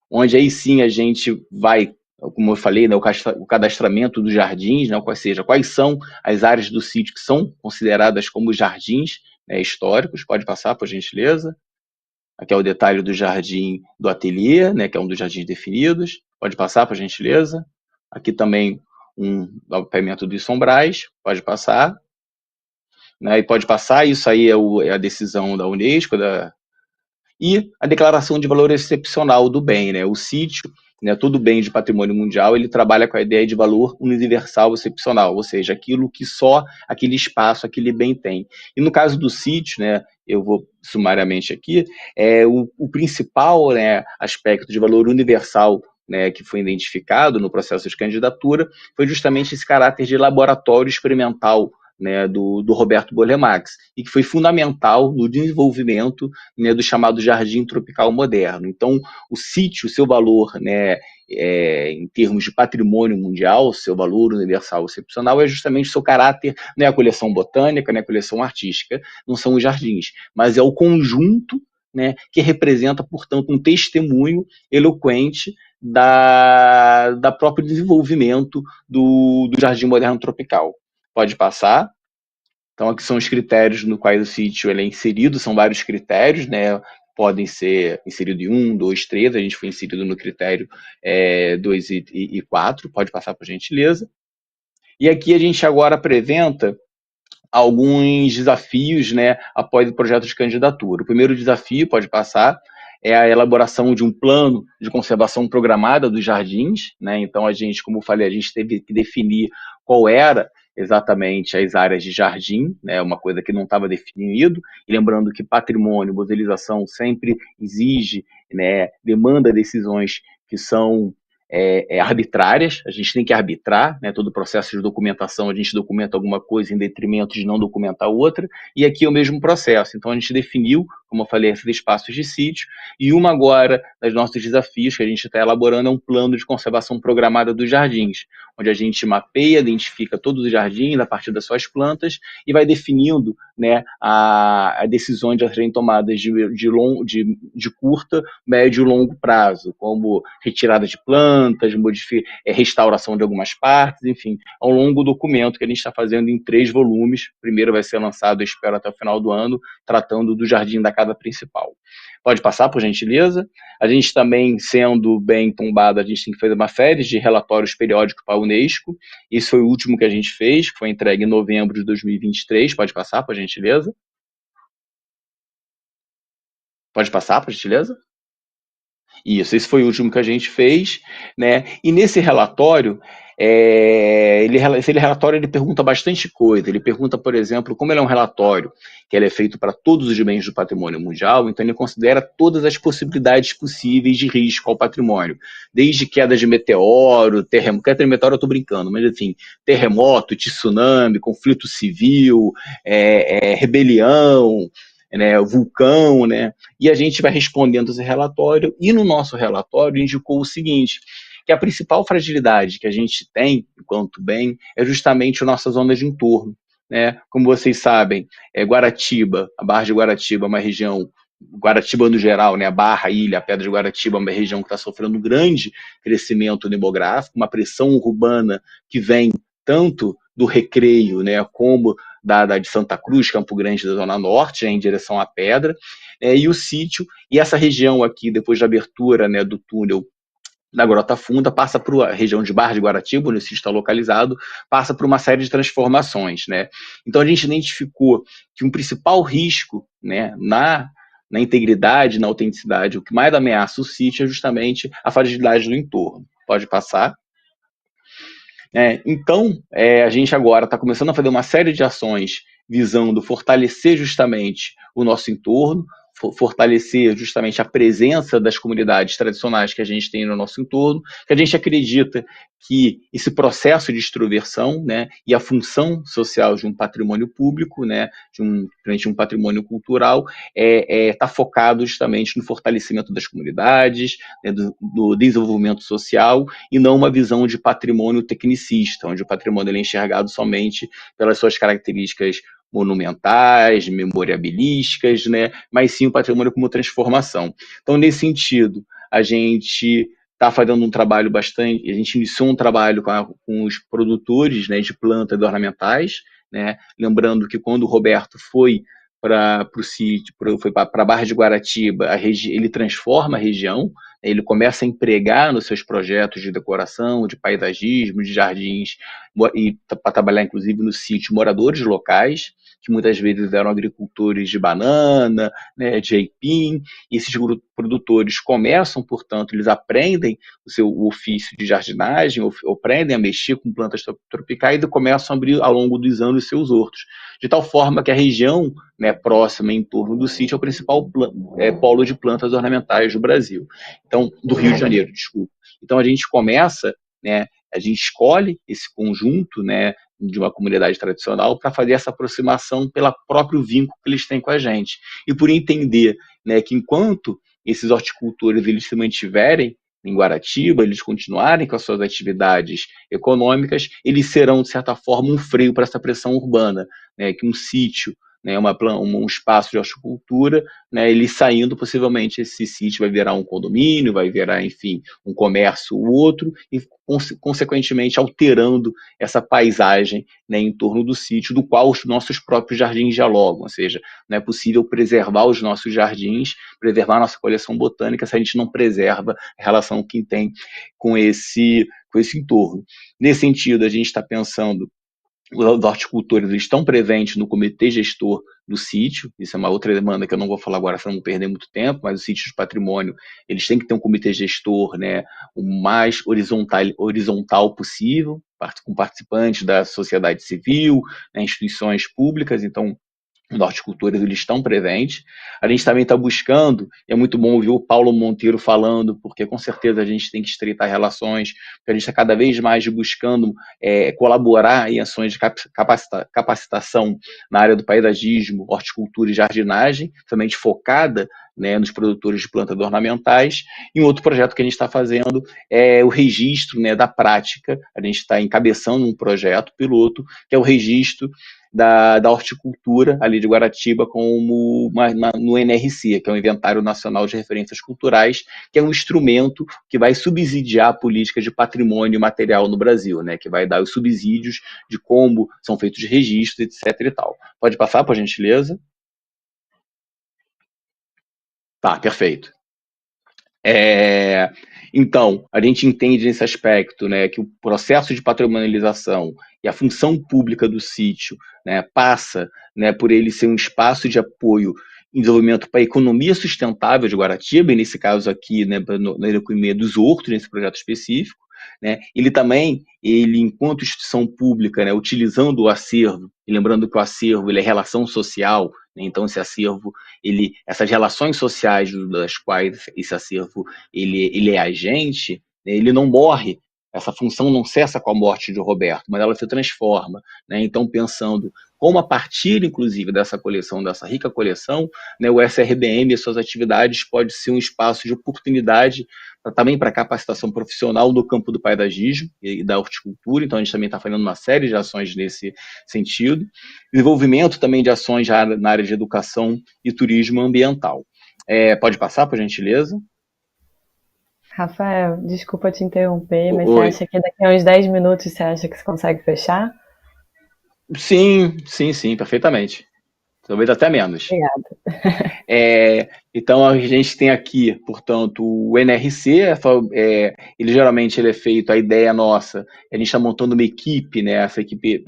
Onde aí sim a gente vai, como eu falei, né, o cadastramento dos jardins, né, ou seja, quais são as áreas do sítio que são consideradas como jardins, né, históricos. Pode passar, por gentileza. Aqui é o detalhe do jardim do ateliê, né, que é um dos jardins definidos. Pode passar, por gentileza. Aqui também um mapeamento dos sombrais. Pode passar. Né, e pode passar, isso aí é a decisão da Unesco, e a declaração de valor excepcional do bem, né? O sítio, né, todo bem de patrimônio mundial, ele trabalha com a ideia de valor universal excepcional, ou seja, aquilo que só aquele espaço, aquele bem tem. E no caso do sítio, né, eu vou sumariamente aqui, o principal, né, aspecto de valor universal, né, que foi identificado no processo de candidatura foi justamente esse caráter de laboratório experimental, né, do Roberto Bolemax, e que foi fundamental no desenvolvimento, né, do chamado jardim tropical moderno. Então, o sítio, seu valor, né, em termos de patrimônio mundial, seu valor universal excepcional é justamente o seu caráter, não é a coleção botânica, não é a coleção artística, não são os jardins, mas é o conjunto, né, que representa, portanto, um testemunho eloquente da próprio desenvolvimento do Jardim Moderno Tropical. Pode passar. Então, aqui são os critérios no quais o sítio ele é inserido, são vários critérios, né? Podem ser inseridos em 1, 2, 3, a gente foi inserido no critério 2 e 4, pode passar por gentileza. E aqui a gente agora apresenta alguns desafios, né, após o projeto de candidatura. O primeiro desafio, pode passar, é a elaboração de um plano de conservação programada dos jardins, né? Então a gente, como eu falei, a gente teve que definir qual era exatamente as áreas de jardim, né? Uma coisa que não estava definido. E lembrando que patrimônio, modelização sempre exige, né, demanda decisões que são arbitrárias, a gente tem que arbitrar, né, todo o processo de documentação, a gente documenta alguma coisa em detrimento de não documentar outra, e aqui é o mesmo processo. Então a gente definiu, como eu falei, esses espaços de sítio, e uma agora das nossos desafios que a gente está elaborando é um plano de conservação programada dos jardins, onde a gente mapeia, identifica todos os jardins a partir das suas plantas e vai definindo, né, a decisões a serem tomadas de curta, médio e longo prazo, como retirada de plantas, restauração de algumas partes, enfim, é um longo documento que a gente está fazendo em 3 volumes. Primeiro vai ser lançado, eu espero, até o final do ano, tratando do jardim da casa principal. Pode passar, por gentileza. A gente também, sendo bem tombado, a gente tem que fazer uma série de relatórios periódicos para a Unesco. Esse foi o último que a gente fez, que foi entregue em novembro de 2023. Pode passar, por gentileza. Pode passar, por gentileza. Isso, esse foi o último que a gente fez, né? E nesse relatório, esse relatório ele pergunta bastante coisa. Ele pergunta, por exemplo, como ele é um relatório que ele é feito para todos os bens do patrimônio mundial, então ele considera todas as possibilidades possíveis de risco ao patrimônio, desde queda de meteoro, terremoto, queda de meteoro eu estou brincando, mas assim, terremoto, tsunami, conflito civil, rebelião, né, vulcão, né? E a gente vai respondendo esse relatório, e no nosso relatório indicou o seguinte, que a principal fragilidade que a gente tem, enquanto bem, é justamente a nossa zona de entorno. Né? Como vocês sabem, Guaratiba, a Barra de Guaratiba é uma região, Guaratiba no geral, né, a Barra, a Ilha, a Pedra de Guaratiba é uma região que está sofrendo um grande crescimento demográfico, uma pressão urbana que vem tanto do Recreio, né, como de Santa Cruz, Campo Grande da Zona Norte, em direção à Pedra, e o sítio, e essa região aqui, depois da abertura, né, do túnel da Grota Funda, passa por a região de Barra de Guaratiba, onde o sítio está localizado, passa por uma série de transformações. Né? Então a gente identificou que um principal risco, né, na integridade, na autenticidade, o que mais ameaça o sítio é justamente a fragilidade do entorno. Pode passar. Então, a gente agora está começando a fazer uma série de ações visando fortalecer justamente o nosso entorno, fortalecer justamente a presença das comunidades tradicionais que a gente tem no nosso entorno, que a gente acredita que esse processo de extroversão, né, e a função social de um patrimônio público, né, de um patrimônio cultural, está focado justamente no fortalecimento das comunidades, né, do desenvolvimento social, e não uma visão de patrimônio tecnicista, onde o patrimônio é enxergado somente pelas suas características monumentais, memoriabilísticas, né? Mas sim o patrimônio como transformação. Então, nesse sentido, a gente está fazendo um trabalho bastante, a gente iniciou um trabalho com os produtores, né, de plantas ornamentais, né? Lembrando que quando o Roberto foi para o sítio, foi para a Barra de Guaratiba, ele transforma a região, ele começa a empregar nos seus projetos de decoração, de paisagismo, de jardins, e para trabalhar inclusive no sítio moradores locais, que muitas vezes eram agricultores de banana, né, de aipim, e esses produtores começam, portanto, eles aprendem o ofício de jardinagem, ou aprendem a mexer com plantas tropicais e começam a abrir ao longo dos anos seus hortos, de tal forma que a região, né, próxima em torno do sítio é o principal polo de plantas ornamentais do Brasil. Então, do Rio de Janeiro, desculpa. Então a gente começa, né, a gente escolhe esse conjunto, né, de uma comunidade tradicional para fazer essa aproximação pelo próprio vínculo que eles têm com a gente. E por entender, né, que enquanto esses horticultores eles se mantiverem em Guaratiba, eles continuarem com as suas atividades econômicas, eles serão, de certa forma, um freio para essa pressão urbana, né, que um sítio, né, um espaço de horticultura, né, ele saindo, possivelmente esse sítio vai virar um condomínio, vai virar, enfim, um comércio ou outro, e consequentemente alterando essa paisagem, né, em torno do sítio, do qual os nossos próprios jardins dialogam, ou seja, não é possível preservar os nossos jardins, preservar a nossa coleção botânica se a gente não preserva a relação que tem com esse entorno. Nesse sentido, a gente está pensando, os horticultores estão presentes no comitê gestor do sítio, isso é uma outra demanda que eu não vou falar agora para não perder muito tempo, mas os sítios de patrimônio, eles têm que ter um comitê gestor, né, o mais horizontal possível, com participantes da sociedade civil, né, instituições públicas, então os horticultores eles estão presentes. A gente também está buscando, e é muito bom ouvir o Paulo Monteiro falando, porque com certeza a gente tem que estreitar relações, porque a gente está cada vez mais buscando colaborar em ações de capacitação na área do paisagismo, horticultura e jardinagem, também focada, né, nos produtores de plantas ornamentais. E um outro projeto que a gente está fazendo é o registro, né, da prática. A gente está encabeçando um projeto piloto, que é o registro da horticultura ali de Guaratiba como no NRC, que é o Inventário Nacional de Referências Culturais, que é um instrumento que vai subsidiar a política de patrimônio material no Brasil, né, que vai dar os subsídios de como são feitos registros, etc. e tal. Pode passar, por gentileza? Tá, perfeito. Então, a gente entende nesse aspecto, né, que o processo de patrimonialização e a função pública do sítio, né, passa, né, por ele ser um espaço de apoio em desenvolvimento para a economia sustentável de Guaratiba, e nesse caso aqui, né, na economia dos hortos, nesse projeto específico, né? Ele, enquanto instituição pública, né, utilizando o acervo, e lembrando que o acervo ele é relação social, né, então esse acervo, essas relações sociais das quais esse acervo ele é agente, né, ele não morre, essa função não cessa com a morte de Roberto, mas ela se transforma, né? Então, pensando como a partir, inclusive, dessa coleção, dessa rica coleção, né, o SRBM e suas atividades pode ser um espaço de oportunidade também para capacitação profissional no campo do paisagismo e da horticultura, então a gente também está fazendo uma série de ações nesse sentido. Desenvolvimento também de ações na área de educação e turismo ambiental. Pode passar, por gentileza? Rafael, desculpa te interromper, mas você Oi. acha que daqui a uns 10 minutos você acha que você consegue fechar? Sim, perfeitamente. Talvez até menos. Obrigada. Então, a gente tem aqui, portanto, o NRC, ele geralmente ele é feito, a ideia nossa, a gente está montando uma equipe, né? Essa equipe,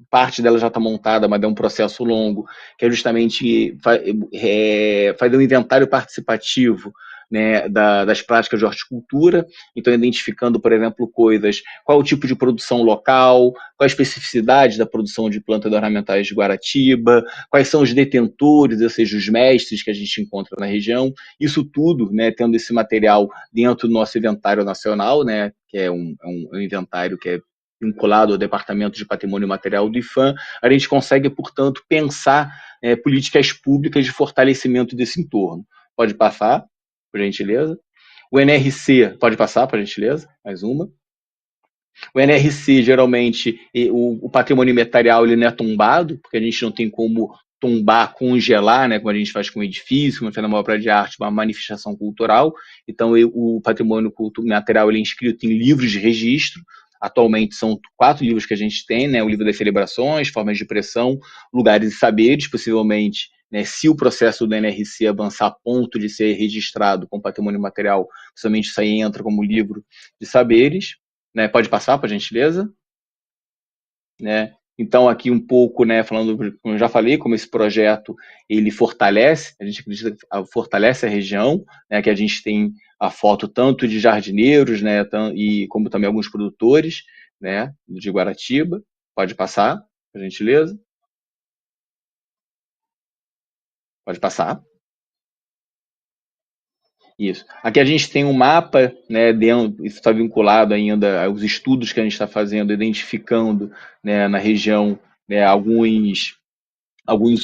parte dela já está montada, mas é um processo longo, que é justamente fazer um inventário participativo, né, das práticas de horticultura, então identificando, por exemplo, coisas, qual o tipo de produção local, qual a especificidade da produção de plantas ornamentais de Guaratiba, quais são os detentores, ou seja, os mestres que a gente encontra na região, isso tudo, né, tendo esse material dentro do nosso inventário nacional, né, que é um inventário que é vinculado ao Departamento de Patrimônio Material do IPHAN, a gente consegue, portanto, pensar políticas públicas de fortalecimento desse entorno. Pode passar, por gentileza. O NRC, pode passar, por gentileza, mais uma. O NRC, geralmente, o patrimônio material ele não é tombado, porque a gente não tem como tombar, congelar, né, como a gente faz com o edifício, como faz na maior obra de arte, uma manifestação cultural. Então, o patrimônio material ele é inscrito em livros de registro. Atualmente são 4 livros que a gente tem, né? O livro das celebrações, formas de pressão, lugares e saberes, possivelmente, né, se o processo do NRC avançar a ponto de ser registrado com patrimônio material, possivelmente isso aí entra como livro de saberes, né? Pode passar, por gentileza, né? Então, aqui um pouco, né, falando, como eu já falei, como esse projeto ele fortalece, a gente acredita que fortalece a região, né, que a gente tem a foto tanto de jardineiros, né, e como também alguns produtores, né, de Guaratiba. Pode passar, por gentileza. Pode passar. Isso. Aqui a gente tem um mapa, né, isso está vinculado ainda aos estudos que a gente está fazendo, identificando, né, na região, né, alguns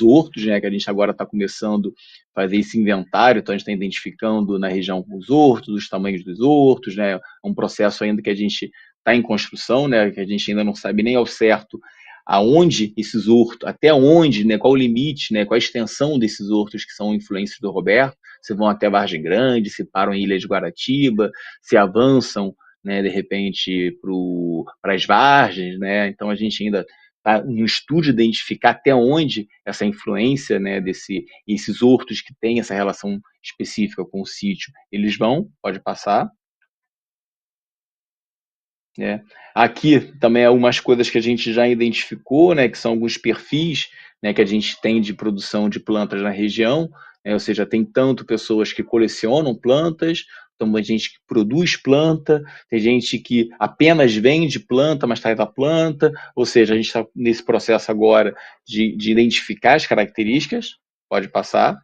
hortos, né, que a gente agora está começando a fazer esse inventário, então a gente está identificando na região os hortos, os tamanhos dos hortos, né, é um processo ainda que a gente está em construção, né, que a gente ainda não sabe nem ao certo aonde esses hortos, até onde, né, qual o limite, né, qual a extensão desses hortos que são influências do Roberto, se vão até Vargem Grande, se param em Ilha de Guaratiba, se avançam, né, de repente para as Vargens, né, então a gente ainda está no estudo de identificar até onde essa influência, né, esses hortos que têm essa relação específica com o sítio, eles vão, pode passar. Né? Aqui também algumas coisas que a gente já identificou, né, que são alguns perfis, né, que a gente tem de produção de plantas na região, né, ou seja, tem tanto pessoas que colecionam plantas, tem gente que produz planta, tem gente que apenas vende planta, mas traz a planta, ou seja, a gente está nesse processo agora de identificar as características, pode passar.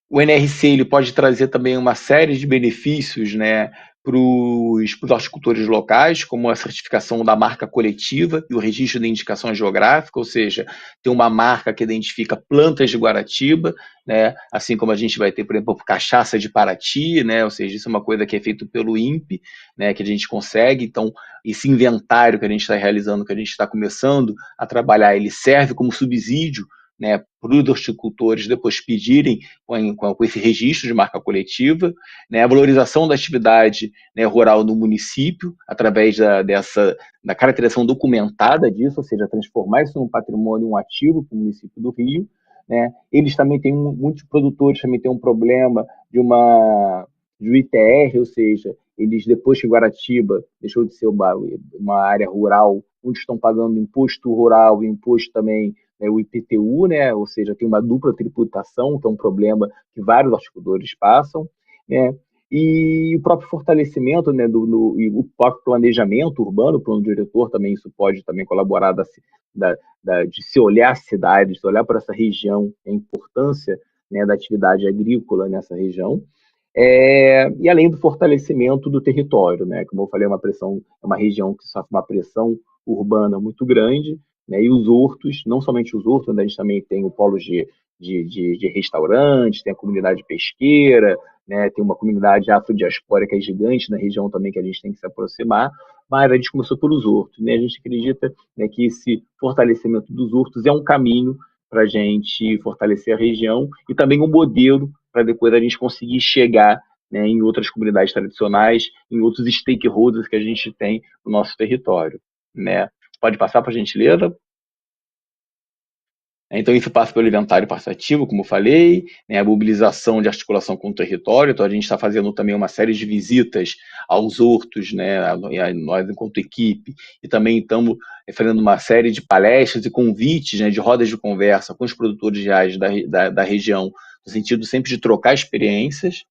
O NRC ele pode trazer também uma série de benefícios, né, para os horticultores locais, como a certificação da marca coletiva e o registro de indicação geográfica, ou seja, ter uma marca que identifica plantas de Guaratiba, né, assim como a gente vai ter, por exemplo, cachaça de Paraty, né, ou seja, isso é uma coisa que é feito pelo INPE, né, que a gente consegue. Então, esse inventário que a gente está realizando, que a gente está começando a trabalhar, ele serve como subsídio, né, para os horticultores depois pedirem com esse registro de marca coletiva, né, a valorização da atividade, né, rural no município, através da caracterização documentada disso, ou seja, transformar isso num patrimônio, um ativo para o município do Rio. Né. Eles também têm, muitos produtores também têm um problema de ITR, ou seja, eles, depois que Guaratiba deixou de ser uma área rural onde estão pagando imposto rural e imposto também, né, o IPTU, né, ou seja, tem uma dupla tributação, que é um problema que vários horticultores passam, né, e o próprio fortalecimento, né, e o próprio planejamento urbano, o plano diretor também, isso pode também colaborar de se olhar a cidade, de se olhar para essa região, a importância, né, da atividade agrícola nessa região, e além do fortalecimento do território, né? Como eu falei, é uma região que sofre uma pressão urbana muito grande, né? E os hortos, não somente os hortos, onde a gente também tem o polo de restaurantes, tem a comunidade pesqueira, né? Tem uma comunidade afrodiaspórica gigante na região também que a gente tem que se aproximar, mas a gente começou pelos hortos, né? A gente acredita, né, que esse fortalecimento dos hortos é um caminho para a gente fortalecer a região e também um modelo para depois a gente conseguir chegar, né, em outras comunidades tradicionais, em outros stakeholders que a gente tem no nosso território, né? Pode passar, por gentileza? Então, isso passa pelo inventário participativo, como eu falei, né, a mobilização de articulação com o território. Então, a gente está fazendo também uma série de visitas aos hortos, né, nós enquanto equipe, e também estamos fazendo uma série de palestras e convites, né, de rodas de conversa com os produtores reais da região, no sentido sempre de trocar experiências,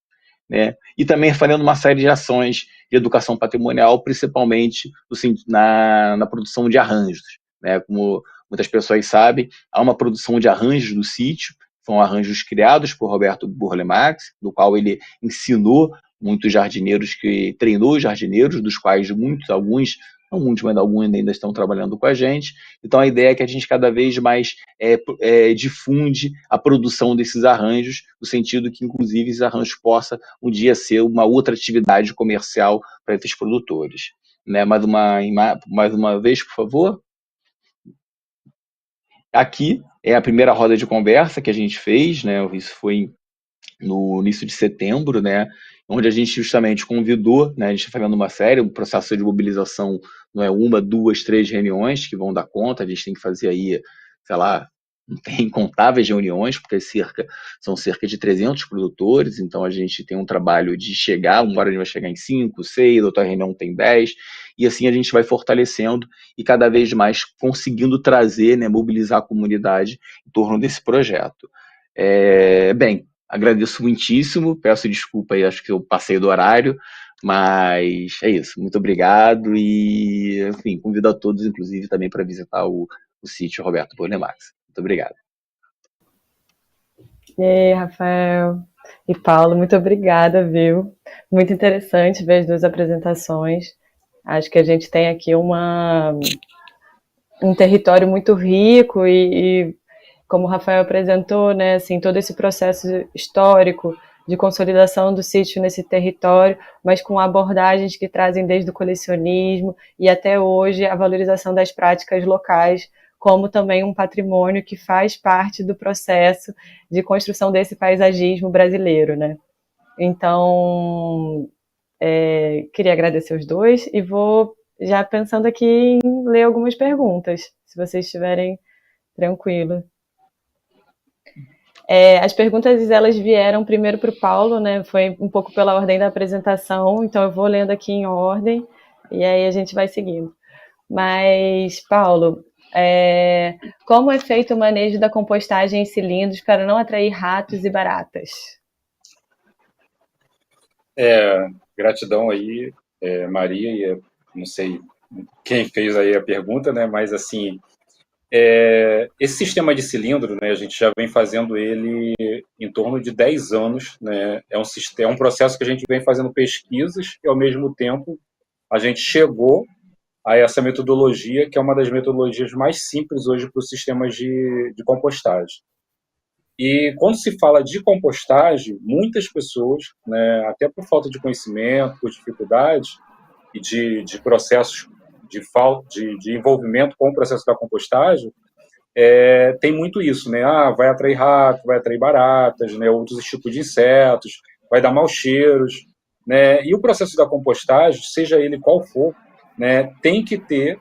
né, e também fazendo uma série de ações de educação patrimonial, principalmente na produção de arranjos, né, como muitas pessoas sabem, há uma produção de arranjos no sítio, são arranjos criados por Roberto Burle-Marx, do qual ele ensinou muitos jardineiros, treinou os jardineiros, dos quais alguns, não muitos, mas alguns ainda estão trabalhando com a gente. Então a ideia é que a gente cada vez mais difunde a produção desses arranjos, no sentido que, inclusive, esses arranjos possam um dia ser uma outra atividade comercial para esses produtores. Né? Mais uma vez, por favor. Aqui é a primeira roda de conversa que a gente fez, né? Isso foi no início de setembro, né? Onde a gente justamente convidou, né? A gente está fazendo uma série, um processo de mobilização não é uma, duas, três reuniões que vão dar conta, a gente tem que fazer aí, sei lá, tem incontáveis reuniões, porque são cerca de 300 produtores, então a gente tem um trabalho de chegar, uma hora a gente vai chegar em 5, 6, outra reunião tem 10, e assim a gente vai fortalecendo e cada vez mais conseguindo trazer, né, mobilizar a comunidade em torno desse projeto. Bem, agradeço muitíssimo, peço desculpa aí, acho que eu passei do horário, mas é isso, muito obrigado e, enfim, convido a todos, inclusive, também para visitar o sítio Roberto Burle-Marx. Muito obrigado. E Rafael e Paulo, muito obrigada, viu? Muito interessante ver as duas apresentações. Acho que a gente tem aqui um território muito rico e como o Rafael apresentou, né, assim, todo esse processo histórico de consolidação do sítio nesse território, mas com abordagens que trazem desde o colecionismo e até hoje a valorização das práticas locais, como também um patrimônio que faz parte do processo de construção desse paisagismo brasileiro, né? Então, queria agradecer os dois e vou já pensando aqui em ler algumas perguntas, se vocês estiverem tranquilos. As perguntas elas vieram primeiro para o Paulo, né? Foi um pouco pela ordem da apresentação, então eu vou lendo aqui em ordem e aí a gente vai seguindo. Mas, Paulo, como é feito o manejo da compostagem em cilindros para não atrair ratos e baratas? Gratidão aí, Maria, e não sei quem fez aí a pergunta, né? Mas assim, esse sistema de cilindro, né, a gente já vem fazendo ele em torno de 10 anos, né? É um processo que a gente vem fazendo pesquisas e, ao mesmo tempo, a gente chegou a essa metodologia, que é uma das metodologias mais simples hoje para os sistemas de compostagem. E quando se fala de compostagem, muitas pessoas, né, até por falta de conhecimento, por dificuldades e de processos de envolvimento com o processo da compostagem, tem muito isso, né? Vai atrair rato, vai atrair baratas, né? Outros tipos de insetos, vai dar maus cheiros, né? E o processo da compostagem, seja ele qual for, né, tem que ter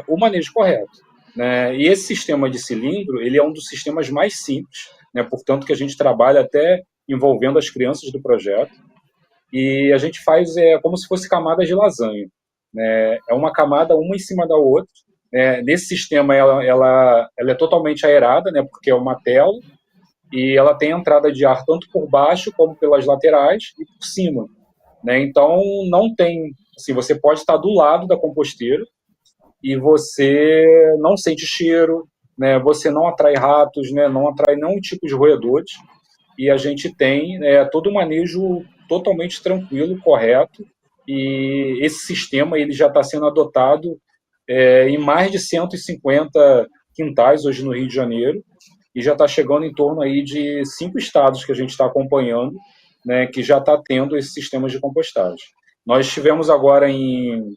o manejo correto, né? E esse sistema de cilindro, ele é um dos sistemas mais simples, né? Portanto, que a gente trabalha até envolvendo as crianças do projeto, e a gente faz como se fosse camadas de lasanha, né? É uma camada uma em cima da outra. Nesse sistema, ela é totalmente aerada, né? Porque é uma tela, e ela tem entrada de ar tanto por baixo como pelas laterais e por cima, né? Então, não tem... Assim, você pode estar do lado da composteira e você não sente cheiro, né? Você não atrai ratos, né? Não atrai nenhum tipo de roedores, e a gente tem todo o manejo totalmente tranquilo, correto, e esse sistema ele já está sendo adotado em mais de 150 quintais hoje no Rio de Janeiro, e já está chegando em torno aí de 5 estados que a gente está acompanhando, né, que já está tendo esses sistemas de compostagem. Nós tivemos agora em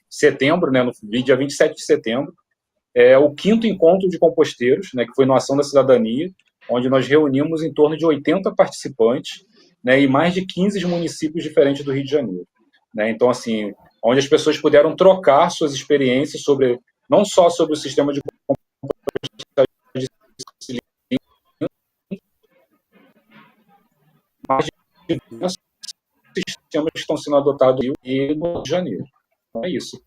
setembro, né, no dia 27 de setembro, o quinto encontro de composteiros, né, que foi no Ação da Cidadania, onde nós reunimos em torno de 80 participantes, né, e mais de 15 municípios diferentes do Rio de Janeiro, né? Então, assim, onde as pessoas puderam trocar suas experiências sobre, não só sobre o sistema de mas de diversos sistemas que estão sendo adotados no Rio e no Rio de Janeiro. Então, é isso.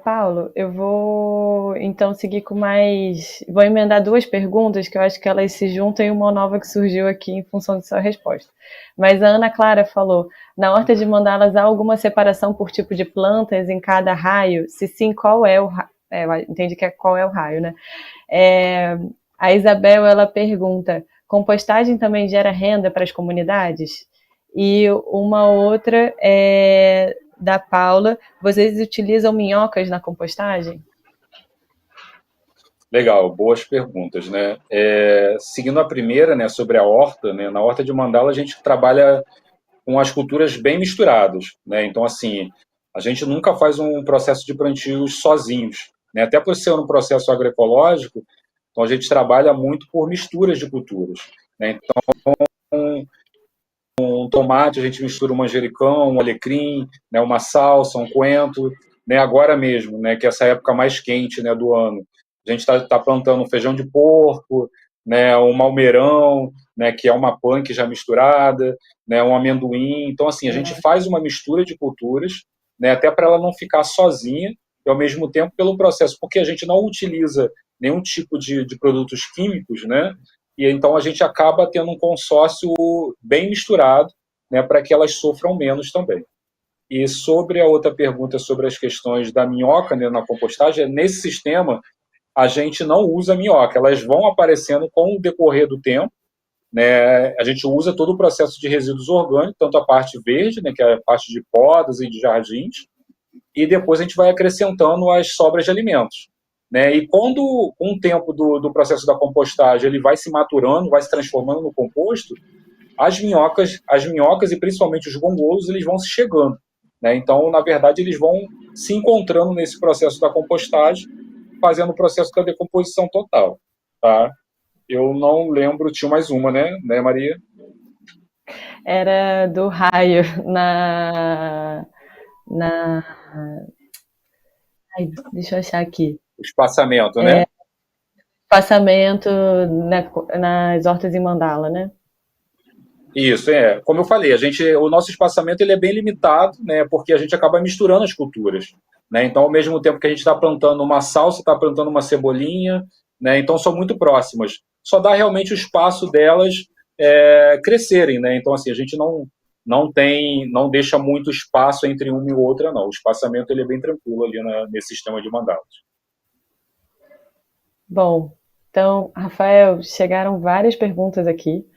Paulo, eu vou então seguir com mais. Vou emendar duas perguntas que eu acho que elas se juntam em uma nova que surgiu aqui em função de sua resposta. Mas a Ana Clara falou: na horta de mandalas há alguma separação por tipo de plantas em cada raio? Se sim, qual é o raio? Entendi que é qual é o raio, né? A Isabel ela pergunta: compostagem também gera renda para as comunidades? E uma outra é da Paula: vocês utilizam minhocas na compostagem? Legal, boas perguntas, né? Seguindo a primeira, né, sobre a horta, né, na horta de mandala a gente trabalha com as culturas bem misturadas, né? Então, assim, a gente nunca faz um processo de plantios sozinhos, né? Até por ser um processo agroecológico, então a gente trabalha muito por misturas de culturas, né? Então, um tomate, a gente mistura um manjericão, um alecrim, né, uma salsa, um coentro, né, agora mesmo, né, que é essa época mais quente, né, do ano. A gente está plantando um feijão de porco, né, um malmeirão, né, que é uma punk já misturada, né, um amendoim. Então, assim, a gente faz uma mistura de culturas, né, até para ela não ficar sozinha, e ao mesmo tempo pelo processo, porque a gente não utiliza nenhum tipo de produtos químicos, né, e então a gente acaba tendo um consórcio bem misturado, né, para que elas sofram menos também. E sobre a outra pergunta sobre as questões da minhoca, né, na compostagem, nesse sistema a gente não usa minhoca, elas vão aparecendo com o decorrer do tempo, né, a gente usa todo o processo de resíduos orgânicos, tanto a parte verde, né, que é a parte de podas e de jardins, e depois a gente vai acrescentando as sobras de alimentos. Né? E quando, com o tempo do processo da compostagem, ele vai se maturando, vai se transformando no composto, as minhocas e principalmente os gongolos, eles vão se chegando. Né? Então, na verdade, eles vão se encontrando nesse processo da compostagem, fazendo o processo da decomposição total. Tá? Eu não lembro, tinha mais uma, né, Maria? Era do raio na ai, deixa eu achar aqui. O espaçamento, né? Passamento nas hortas em mandala, né? Isso, como eu falei, o nosso espaçamento ele é bem limitado, né, porque a gente acaba misturando as culturas, né, então ao mesmo tempo que a gente está plantando uma salsa, está plantando uma cebolinha, né, então são muito próximas, só dá realmente o espaço delas crescerem, né, então assim, a gente não deixa muito espaço entre uma e outra, não, o espaçamento ele é bem tranquilo ali nesse sistema de mandalas. Bom, então, Rafael, chegaram várias perguntas aqui.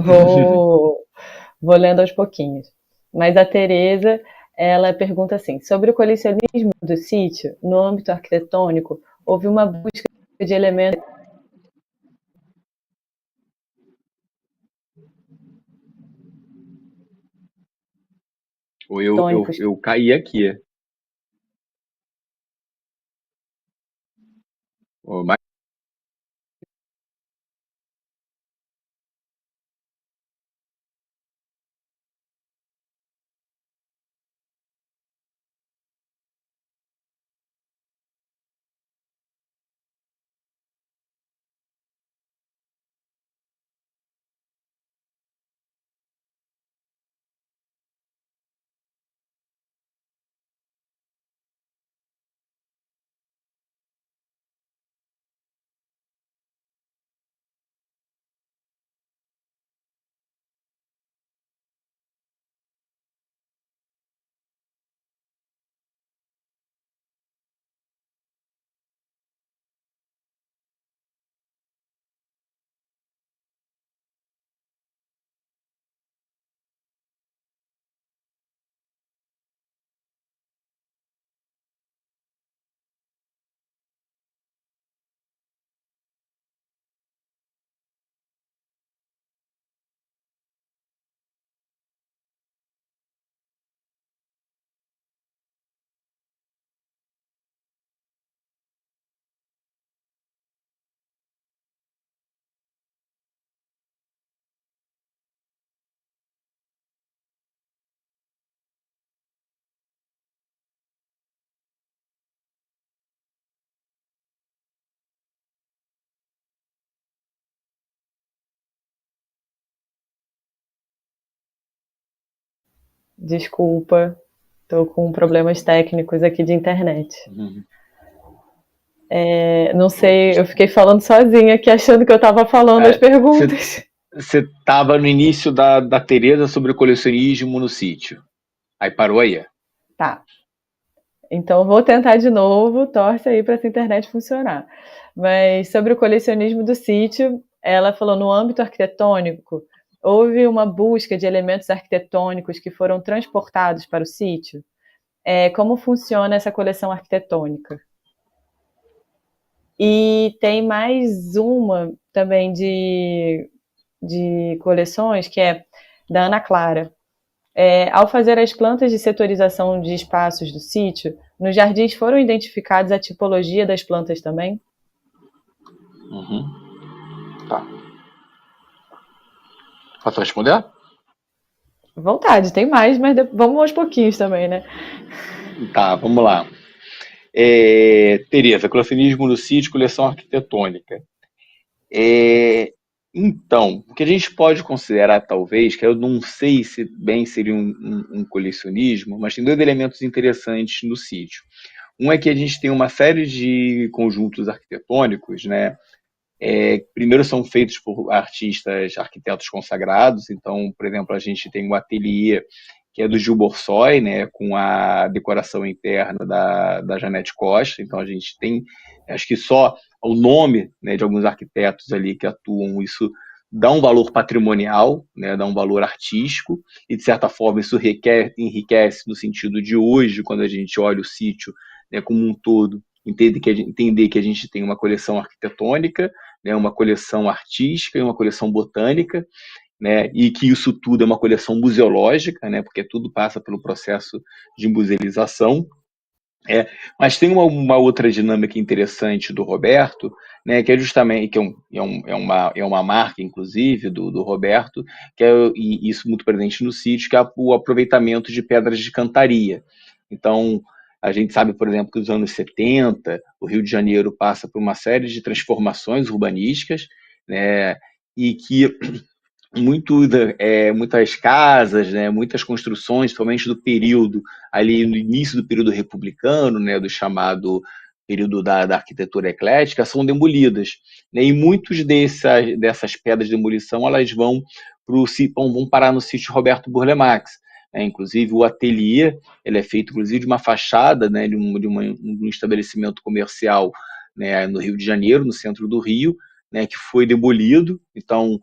Vou lendo aos pouquinhos. Mas a Tereza, ela pergunta assim: sobre o colecionismo do sítio, no âmbito arquitetônico, houve uma busca de elementos Ou arquitetônicos. eu caí aqui. Ô, Desculpa, estou com problemas técnicos aqui de internet. Não sei, eu fiquei falando sozinha aqui, achando que eu estava falando as perguntas. Você estava no início da Tereza sobre o colecionismo no sítio. Aí parou aí. Tá. Então vou tentar de novo, torce aí para essa internet funcionar. Mas sobre o colecionismo do sítio, ela falou no âmbito arquitetônico, houve uma busca de elementos arquitetônicos que foram transportados para o sítio? Como funciona essa coleção arquitetônica? E tem mais uma também de coleções, que é da Ana Clara. Ao fazer as plantas de setorização de espaços do sítio, nos jardins foram identificados a tipologia das plantas também? Tá. Posso responder? Vontade, tem mais, mas vamos aos pouquinhos também, né? Tá, vamos lá. Tereza, colecionismo no sítio, coleção arquitetônica. Então, o que a gente pode considerar, talvez, que eu não sei se bem seria um colecionismo, mas tem dois elementos interessantes no sítio. Um é que a gente tem uma série de conjuntos arquitetônicos, né? Primeiro são feitos por artistas, arquitetos consagrados. Então, por exemplo, a gente tem um ateliê que é do Gil Borsoi, né, com a decoração interna da Janete Costa. Então, a gente tem, acho que só o nome, né, de alguns arquitetos ali que atuam, isso dá um valor patrimonial, né, dá um valor artístico, e de certa forma isso enriquece no sentido de hoje, quando a gente olha o sítio, né, como um todo, entender que a gente tem uma coleção arquitetônica, né, uma coleção artística e uma coleção botânica, né, e que isso tudo é uma coleção museológica, né, porque tudo passa pelo processo de musealização. Mas tem uma outra dinâmica interessante do Roberto, né, que é justamente que é uma marca, inclusive, do Roberto, que e isso muito presente no sítio, que é o aproveitamento de pedras de cantaria. Então, a gente sabe, por exemplo, que nos anos 70, o Rio de Janeiro passa por uma série de transformações urbanísticas, né, e que muitas casas, né, muitas construções, somente do período, ali no início do período republicano, né, do chamado período da arquitetura eclética, são demolidas. Né, e muitos dessas pedras de demolição elas vão parar no sítio Roberto Burle Marx. Inclusive o ateliê ele é feito inclusive de uma fachada, né, de um estabelecimento comercial, né, no Rio de Janeiro, no centro do Rio, né, que foi demolido. Então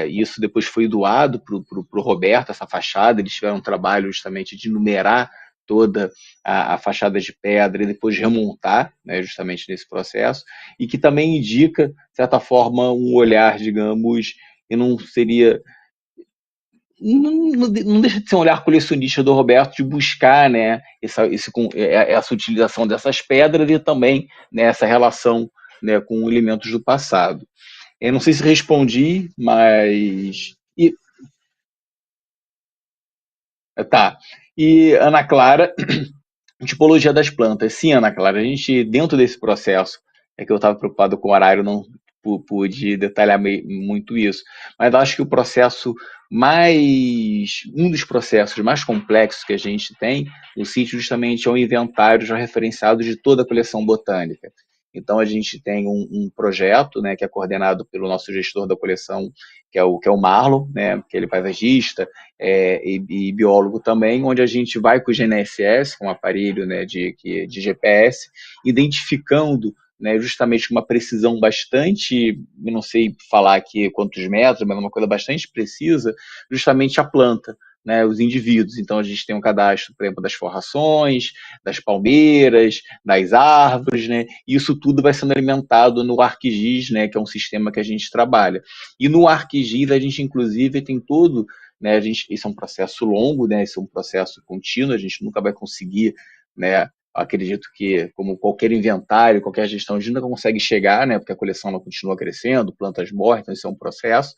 isso depois foi doado para o Roberto, essa fachada. Eles tiveram um trabalho justamente de numerar toda a fachada de pedra e depois remontar, né, justamente nesse processo, e que também indica, de certa forma, um olhar, digamos, e não seria. Não deixa de ser um olhar colecionista do Roberto de buscar, né, essa utilização dessas pedras e também, né, essa relação, né, com elementos do passado. Eu não sei se respondi, mas. Tá. E, Ana Clara, tipologia das plantas. Sim, Ana Clara, a gente, dentro desse processo, é que eu estava preocupado com o horário, não pude detalhar muito isso, mas acho que um dos processos mais complexos que a gente tem no sítio justamente é o inventário já referenciado de toda a coleção botânica. Então a gente tem um projeto, né, que é coordenado pelo nosso gestor da coleção, que é o Marlon, né, que ele é paisagista e biólogo também, onde a gente vai com o GNSS, um aparelho, né, de GPS, identificando, né, justamente uma precisão bastante, eu não sei falar aqui quantos metros, mas uma coisa bastante precisa, justamente a planta, né, os indivíduos. Então a gente tem um cadastro, por exemplo, das forrações, das palmeiras, das árvores, né, e isso tudo vai sendo alimentado no ArcGIS, né, que é um sistema que a gente trabalha. E no ArcGIS a gente inclusive tem todo, né, isso é um processo longo, né, isso é um processo contínuo, a gente nunca vai conseguir, né, acredito que, como qualquer inventário, qualquer gestão, a gente nunca consegue chegar, né, porque a coleção ela continua crescendo, plantas morrem, então isso é um processo,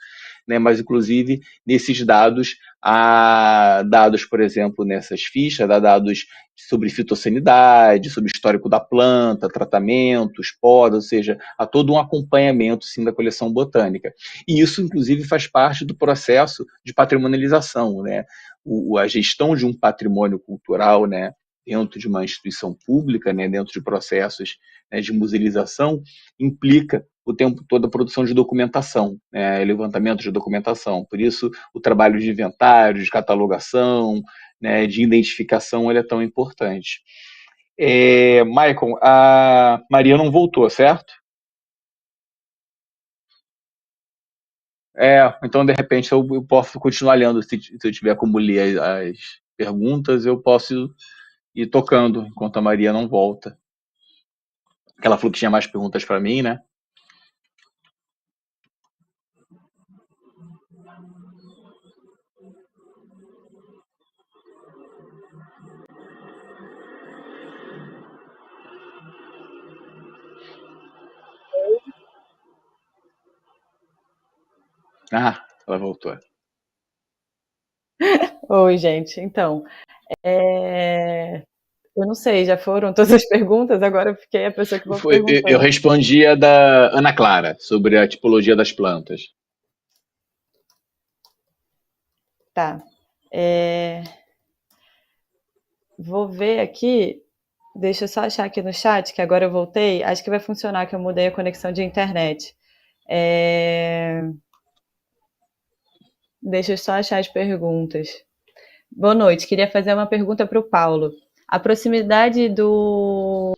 né, mas inclusive nesses dados, há dados, por exemplo, nessas fichas, há dados sobre fitossanidade, sobre o histórico da planta, tratamentos, podas, ou seja, há todo um acompanhamento, sim, da coleção botânica. E isso, inclusive, faz parte do processo de patrimonialização, né? A gestão de um patrimônio cultural, né, dentro de uma instituição pública, né, dentro de processos, né, de musealização, implica o tempo todo a produção de documentação, né, levantamento de documentação. Por isso, o trabalho de inventário, de catalogação, né, de identificação, ele é tão importante. Maicon, a Maria não voltou, certo? Então, de repente, eu posso continuar lendo. Se eu tiver como ler as perguntas, eu posso ir tocando enquanto a Maria não volta. Ela falou que tinha mais perguntas para mim, né? Ah, ela voltou. Oi, gente. Então, eu não sei, já foram todas as perguntas, agora eu fiquei a pessoa que vou perguntar. Eu respondi a da Ana Clara, sobre a tipologia das plantas. Tá. Vou ver aqui, deixa eu só achar aqui no chat, que agora eu voltei, acho que vai funcionar, que eu mudei a conexão de internet. Deixa eu só achar as perguntas. Boa noite, queria fazer uma pergunta para o Paulo. A proximidade do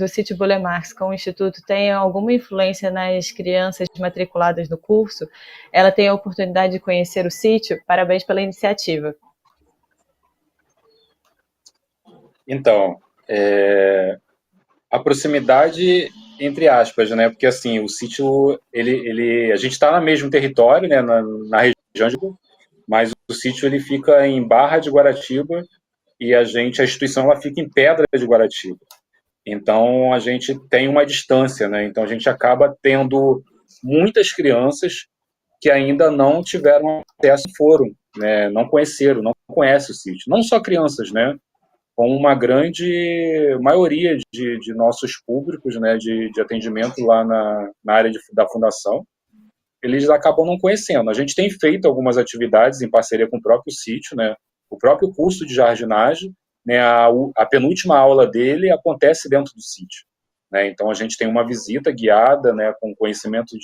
sítio Burle Marx com o Instituto tem alguma influência nas crianças matriculadas no curso? Ela tem a oportunidade de conhecer o sítio? Parabéns pela iniciativa. Então, a proximidade, entre aspas, né? Porque assim, o sítio, a gente está no mesmo território, né? Na região, mas o sítio ele fica em Barra de Guaratiba e a instituição ela fica em Pedra de Guaratiba. Então a gente tem uma distância, né? Então a gente acaba tendo muitas crianças que ainda não tiveram acesso, foram, né? Não conheceram, não conhecem o sítio. Não só crianças, né? Com uma grande maioria de nossos públicos, né? De atendimento lá na área da fundação, eles acabam não conhecendo. A gente tem feito algumas atividades em parceria com o próprio sítio, né? O próprio curso de jardinagem, né? A penúltima aula dele acontece dentro do sítio, né? Então a gente tem uma visita guiada, né? Com conhecimento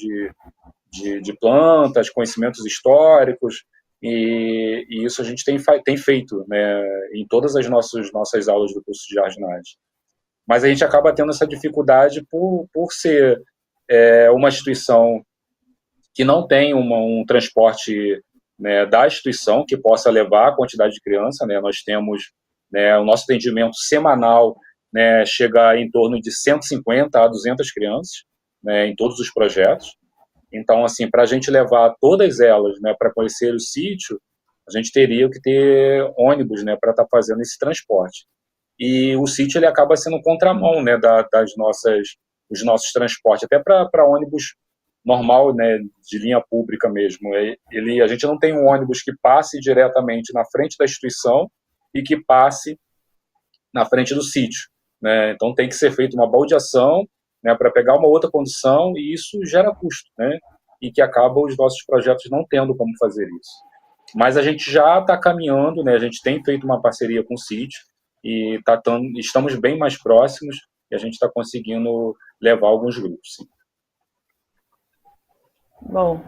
de plantas, conhecimentos históricos, e isso a gente tem feito, né? Em todas as nossas aulas do curso de jardinagem. Mas a gente acaba tendo essa dificuldade por ser uma instituição que não tem um transporte, né, da instituição que possa levar a quantidade de criança, né? Nós temos, né, o nosso atendimento semanal, né, chega em torno de 150 a 200 crianças, né, em todos os projetos. Então, assim, para a gente levar todas elas, né, para conhecer o sítio, a gente teria que ter ônibus, né, para estar fazendo esse transporte. E o sítio ele acaba sendo contramão, né, dos nossos transportes, até para ônibus normal, né, de linha pública mesmo. A gente não tem um ônibus que passe diretamente na frente da instituição e que passe na frente do sítio, né? Então tem que ser feita uma baldeação, né, para pegar uma outra condição, e isso gera custo, né? E que acaba os nossos projetos não tendo como fazer isso. Mas a gente já está caminhando, né? A gente tem feito uma parceria com o sítio e estamos bem mais próximos e a gente está conseguindo levar alguns grupos, sim. Bom,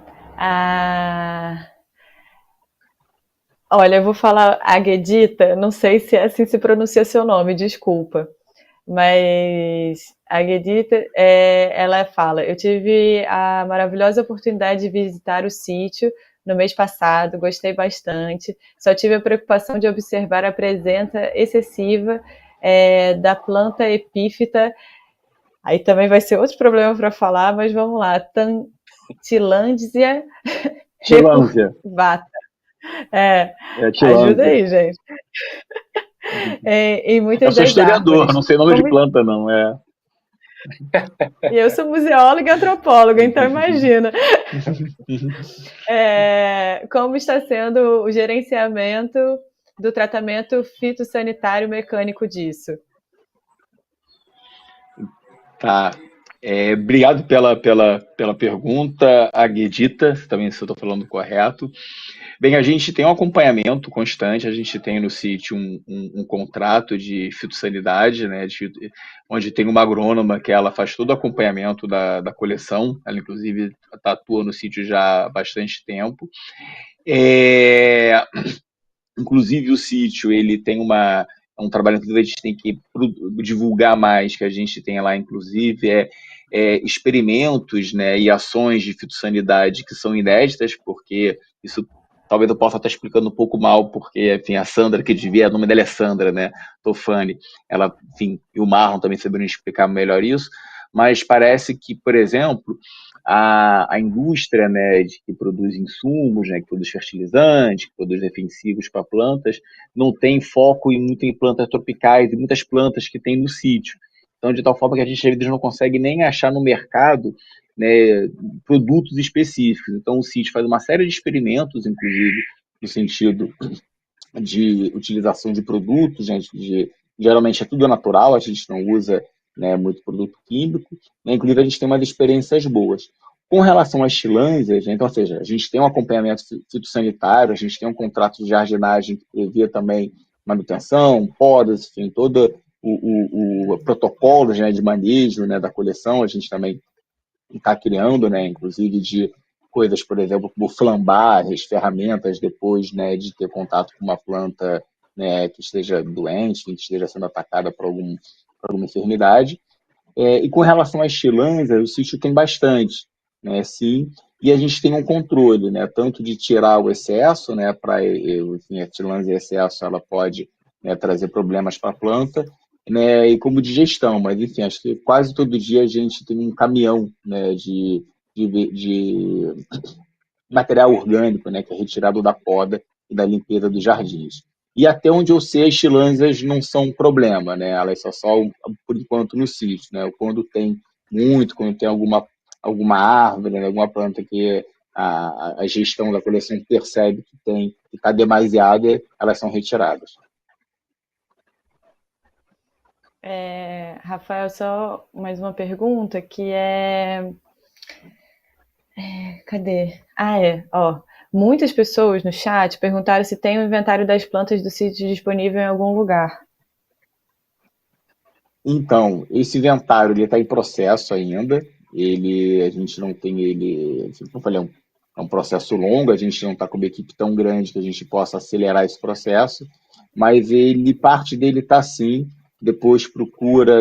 olha, eu vou falar Aguedita, não sei se assim se pronuncia seu nome, desculpa. Mas a Aguedita, ela fala, eu tive a maravilhosa oportunidade de visitar o sítio no mês passado, gostei bastante, só tive a preocupação de observar a presença excessiva da planta epífita, aí também vai ser outro problema para falar, mas vamos lá, Tillandsia recurvata. Ajuda aí, gente. Em muitas eu sou historiador, árvores. não sei nome de planta, não. E eu sou museóloga e antropóloga, então imagina. Como está sendo o gerenciamento do tratamento fitossanitário mecânico disso? Tá. Obrigado pela pergunta, Aguedita, também se eu estou falando correto. Bem, a gente tem um acompanhamento constante, a gente tem no sítio um contrato de fitossanidade, né, onde tem uma agrônoma que ela faz todo o acompanhamento da coleção, ela inclusive atua no sítio já há bastante tempo. Inclusive o sítio, ele tem um trabalho que a gente tem que divulgar mais, que a gente tem lá, inclusive, experimentos, né, e ações de fitossanidade que são inéditas, porque isso talvez eu possa estar explicando um pouco mal, porque, enfim, a Sandra, que devia, o nome dela é Sandra, né, Tofani, ela, enfim, e o Marlon também saberiam explicar melhor isso, mas parece que, por exemplo, a indústria, né, que produz insumos, né, que produz fertilizantes, que produz defensivos para plantas, não tem foco muito em plantas tropicais e muitas plantas que tem no sítio. Então, de tal forma que a gente às vezes não consegue nem achar no mercado, né, produtos específicos. Então, o sítio faz uma série de experimentos, inclusive, no sentido de utilização de produtos, né, geralmente é tudo natural, a gente não usa, né, muito produto químico, né, inclusive a gente tem umas experiências boas. Com relação às chilânzias, né, então, ou seja, a gente tem um acompanhamento fitossanitário, a gente tem um contrato de jardinagem que previa também manutenção, podas, enfim, todo o protocolo, né, de manejo, né, da coleção, a gente também está criando, né, inclusive de coisas, por exemplo, como flambar as ferramentas depois, né, de ter contato com uma planta, né, que esteja doente, que esteja sendo atacada por alguma enfermidade. E com relação às chilânzias, o sítio tem bastante, né, sim, e a gente tem um controle, né, tanto de tirar o excesso, né, para, enfim, a chilânzia em excesso ela pode, né, trazer problemas para a planta, né, e como de gestão, mas enfim, acho que quase todo dia a gente tem um caminhão, né, de material orgânico, né, que é retirado da poda e da limpeza dos jardins. E até onde eu sei, as chilânzias não são um problema, né? Elas só por enquanto no sítio, né? Quando tem muito, quando tem alguma árvore, né, alguma planta que a gestão da coleção percebe que está demasiada, elas são retiradas. Rafael, só mais uma pergunta que é. Cadê? Ó. Muitas pessoas no chat perguntaram se tem o inventário das plantas do sítio disponível em algum lugar. Então, esse inventário está em processo ainda. A gente não tem ele, como eu falei, é um processo longo. A gente não está com uma equipe tão grande que a gente possa acelerar esse processo, mas parte dele está sim. Depois procura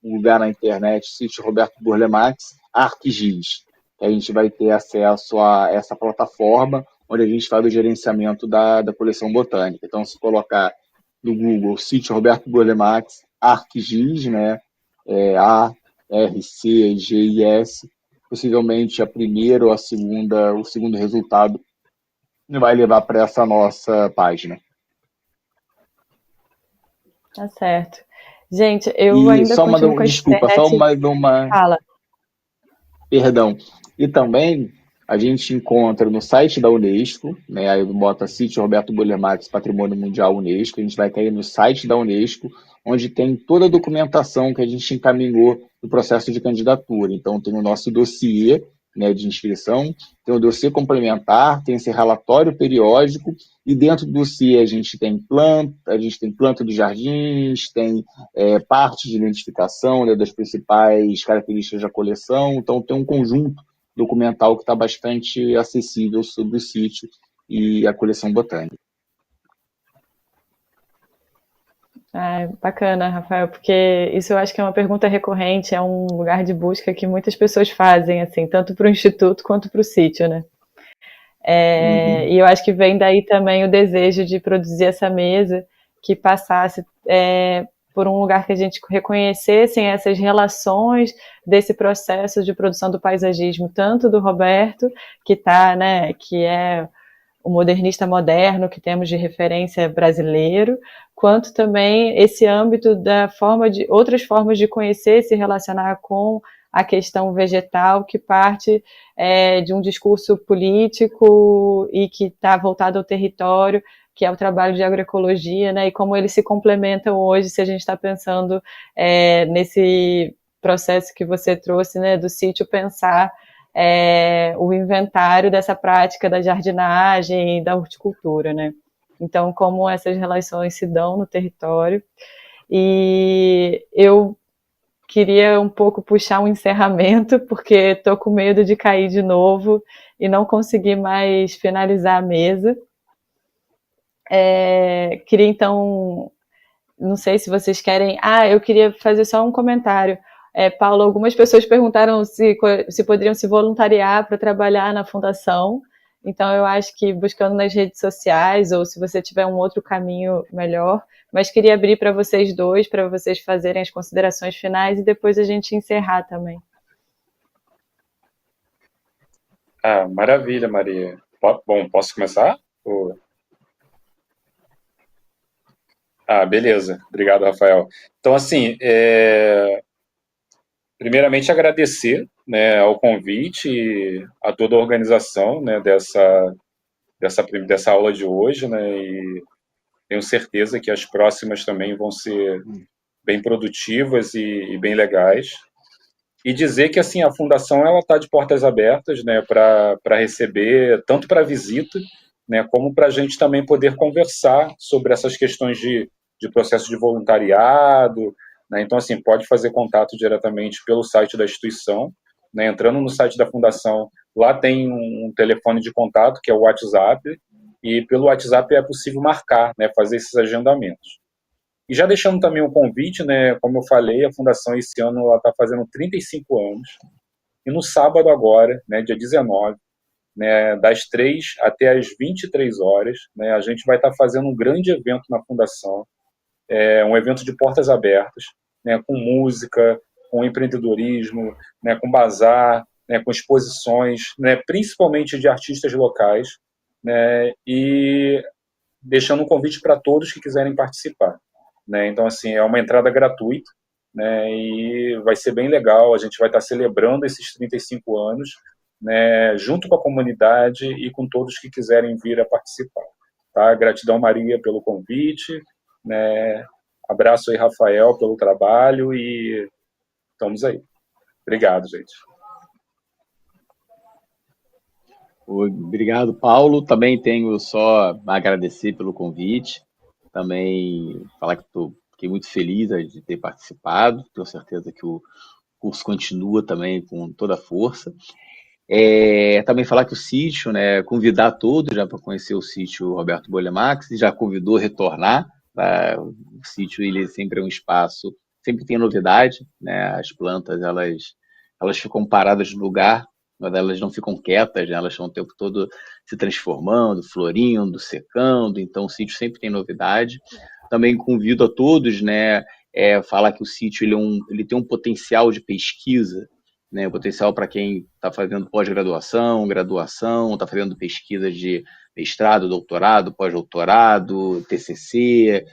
um lugar na internet, sítio Roberto Burlemax, ArcGIS, que a gente vai ter acesso a essa plataforma onde a gente faz o gerenciamento da coleção botânica. Então, se colocar no Google, sítio Roberto Burlemax, ArcGIS, né? ARCGIS, possivelmente a primeira ou a segunda, o segundo resultado vai levar para essa nossa página. Tá certo. Gente, eu E ainda só continuo com a desculpa, só internet. mais uma, Fala. perdão. E também a gente encontra no site da Unesco, né? Aí bota Sítio Roberto Burle Patrimônio Mundial Unesco, a gente vai cair no site da Unesco, onde tem toda a documentação que a gente encaminhou no processo de candidatura. Então tem o nosso dossiê, né, de inscrição, tem o dossiê complementar, tem esse relatório periódico, e dentro do dossiê a gente tem planta dos jardins, tem parte de identificação, né, das principais características da coleção, então tem um conjunto documental que está bastante acessível sobre o sítio e a coleção botânica. Bacana, Rafael, porque isso eu acho que é uma pergunta recorrente, é um lugar de busca que muitas pessoas fazem, assim, tanto para o Instituto quanto para o sítio, né? E eu acho que vem daí também o desejo de produzir essa mesa que passasse por um lugar que a gente reconhecesse essas relações desse processo de produção do paisagismo, tanto do Roberto, que é o modernista moderno que temos de referência brasileiro, quanto também esse âmbito da outras formas de conhecer e se relacionar com a questão vegetal, que parte de um discurso político e que está voltado ao território, que é o trabalho de agroecologia, né, e como eles se complementam hoje, se a gente está pensando nesse processo que você trouxe, né, do sítio, pensar o inventário dessa prática da jardinagem e da horticultura, né? Então, como essas relações se dão no território. E eu queria um pouco puxar um encerramento, porque estou com medo de cair de novo e não conseguir mais finalizar a mesa. Queria, então, não sei se vocês querem... eu queria fazer só um comentário. Paulo, algumas pessoas perguntaram se poderiam se voluntariar para trabalhar na fundação. Então, eu acho que buscando nas redes sociais, ou se você tiver um outro caminho melhor, mas queria abrir para vocês dois, para vocês fazerem as considerações finais e depois a gente encerrar também. Maravilha, Maria. Bom, posso começar? Beleza. Obrigado, Rafael. Então, assim, primeiramente agradecer, né, ao convite e a toda a organização, né, dessa aula de hoje, né, e tenho certeza que as próximas também vão ser bem produtivas e bem legais. E dizer que, assim, a Fundação ela está de portas abertas, né, para receber, tanto para visita, né, como para a gente também poder conversar sobre essas questões de processo de voluntariado, né. Então, assim, pode fazer contato diretamente pelo site da instituição, né, entrando no site da Fundação, lá tem um telefone de contato, que é o WhatsApp, e pelo WhatsApp é possível marcar, né, fazer esses agendamentos. E já deixando também um convite, né, como eu falei, a Fundação esse ano está fazendo 35 anos, e no sábado agora, né, dia 19, né, das 3 até as 23 horas, né, a gente vai estar fazendo um grande evento na Fundação, um evento de portas abertas, né, com música, com empreendedorismo, né, com bazar, né, com exposições, né, principalmente de artistas locais, né, e deixando um convite para todos que quiserem participar, né? Então, assim, é uma entrada gratuita, né, e vai ser bem legal. A gente vai estar celebrando esses 35 anos, né, junto com a comunidade e com todos que quiserem vir a participar. Tá? Gratidão, Maria, pelo convite, né? Abraço aí, Rafael, pelo trabalho e estamos aí. Obrigado, gente. Obrigado, Paulo. Também tenho só a agradecer pelo convite. Também falar que fiquei muito feliz de ter participado. Tenho certeza que o curso continua também com toda a força. Também falar que o sítio, né, convidar todos já para conhecer o sítio Roberto Bolemax, já convidou a retornar. O sítio ele sempre é um espaço, sempre tem novidade, né? As plantas elas ficam paradas no lugar, mas elas não ficam quietas, né? Elas estão o tempo todo se transformando, florindo, secando, então o sítio sempre tem novidade. Também convido a todos, né, falar que o sítio ele tem um potencial de pesquisa, né, o potencial para quem está fazendo pós-graduação, graduação, está fazendo pesquisa de mestrado, doutorado, pós-doutorado, TCC,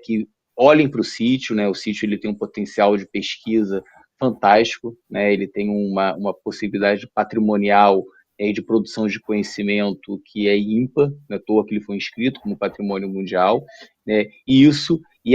que olhem para o sítio, né? O sítio ele tem um potencial de pesquisa fantástico, né? Ele tem uma possibilidade patrimonial de produção de conhecimento que é ímpar, não é à toa que ele foi inscrito como patrimônio mundial, né? E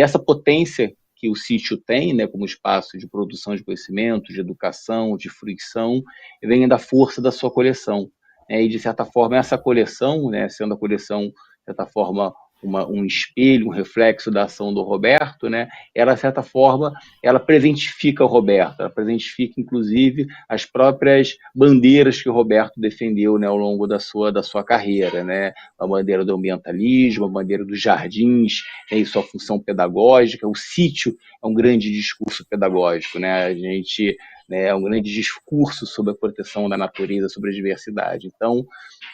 essa potência que o sítio tem, né, como espaço de produção de conhecimento, de educação, de fruição, vem da força da sua coleção. E, de certa forma, essa coleção, né, sendo a coleção, de certa forma, um espelho, um reflexo da ação do Roberto, né, ela, de certa forma, ela presentifica o Roberto, ela presentifica, inclusive, as próprias bandeiras que o Roberto defendeu, né, ao longo da sua carreira, né, a bandeira do ambientalismo, a bandeira dos jardins, né, e sua função pedagógica. O sítio é um grande discurso pedagógico, né, a gente... É um grande discurso sobre a proteção da natureza, sobre a diversidade. Então,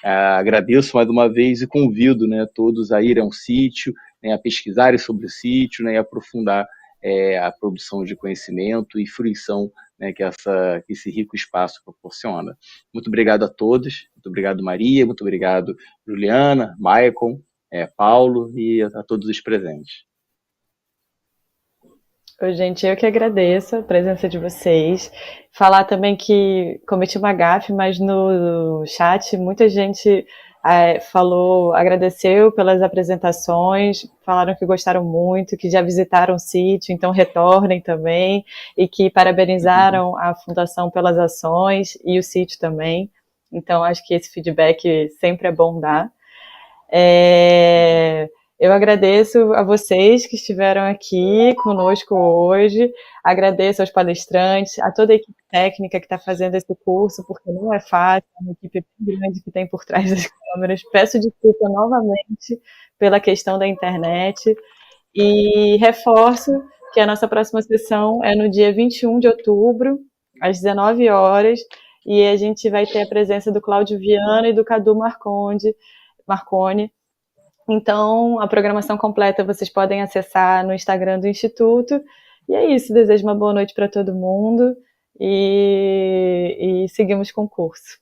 agradeço mais uma vez e convido, né, todos a irem ao sítio, né, a pesquisarem sobre o sítio, né, e aprofundar a produção de conhecimento e fruição, né, que esse rico espaço proporciona. Muito obrigado a todos, muito obrigado, Maria, muito obrigado, Juliana, Maicon, Paulo e a todos os presentes. Oi, gente, eu que agradeço a presença de vocês. Falar também que cometi uma gafe, mas no chat muita gente agradeceu pelas apresentações, falaram que gostaram muito, que já visitaram o sítio, então retornem também, e que parabenizaram a Fundação pelas ações e o sítio também. Então, acho que esse feedback sempre é bom dar. Eu agradeço a vocês que estiveram aqui conosco hoje, agradeço aos palestrantes, a toda a equipe técnica que está fazendo esse curso, porque não é fácil, é uma equipe bem grande que tem por trás das câmeras. Peço desculpa novamente pela questão da internet e reforço que a nossa próxima sessão é no dia 21 de outubro, às 19 horas, e a gente vai ter a presença do Cláudio Viana e do Cadu Marcone. Então, a programação completa vocês podem acessar no Instagram do Instituto. E é isso, desejo uma boa noite para todo mundo e seguimos com o curso.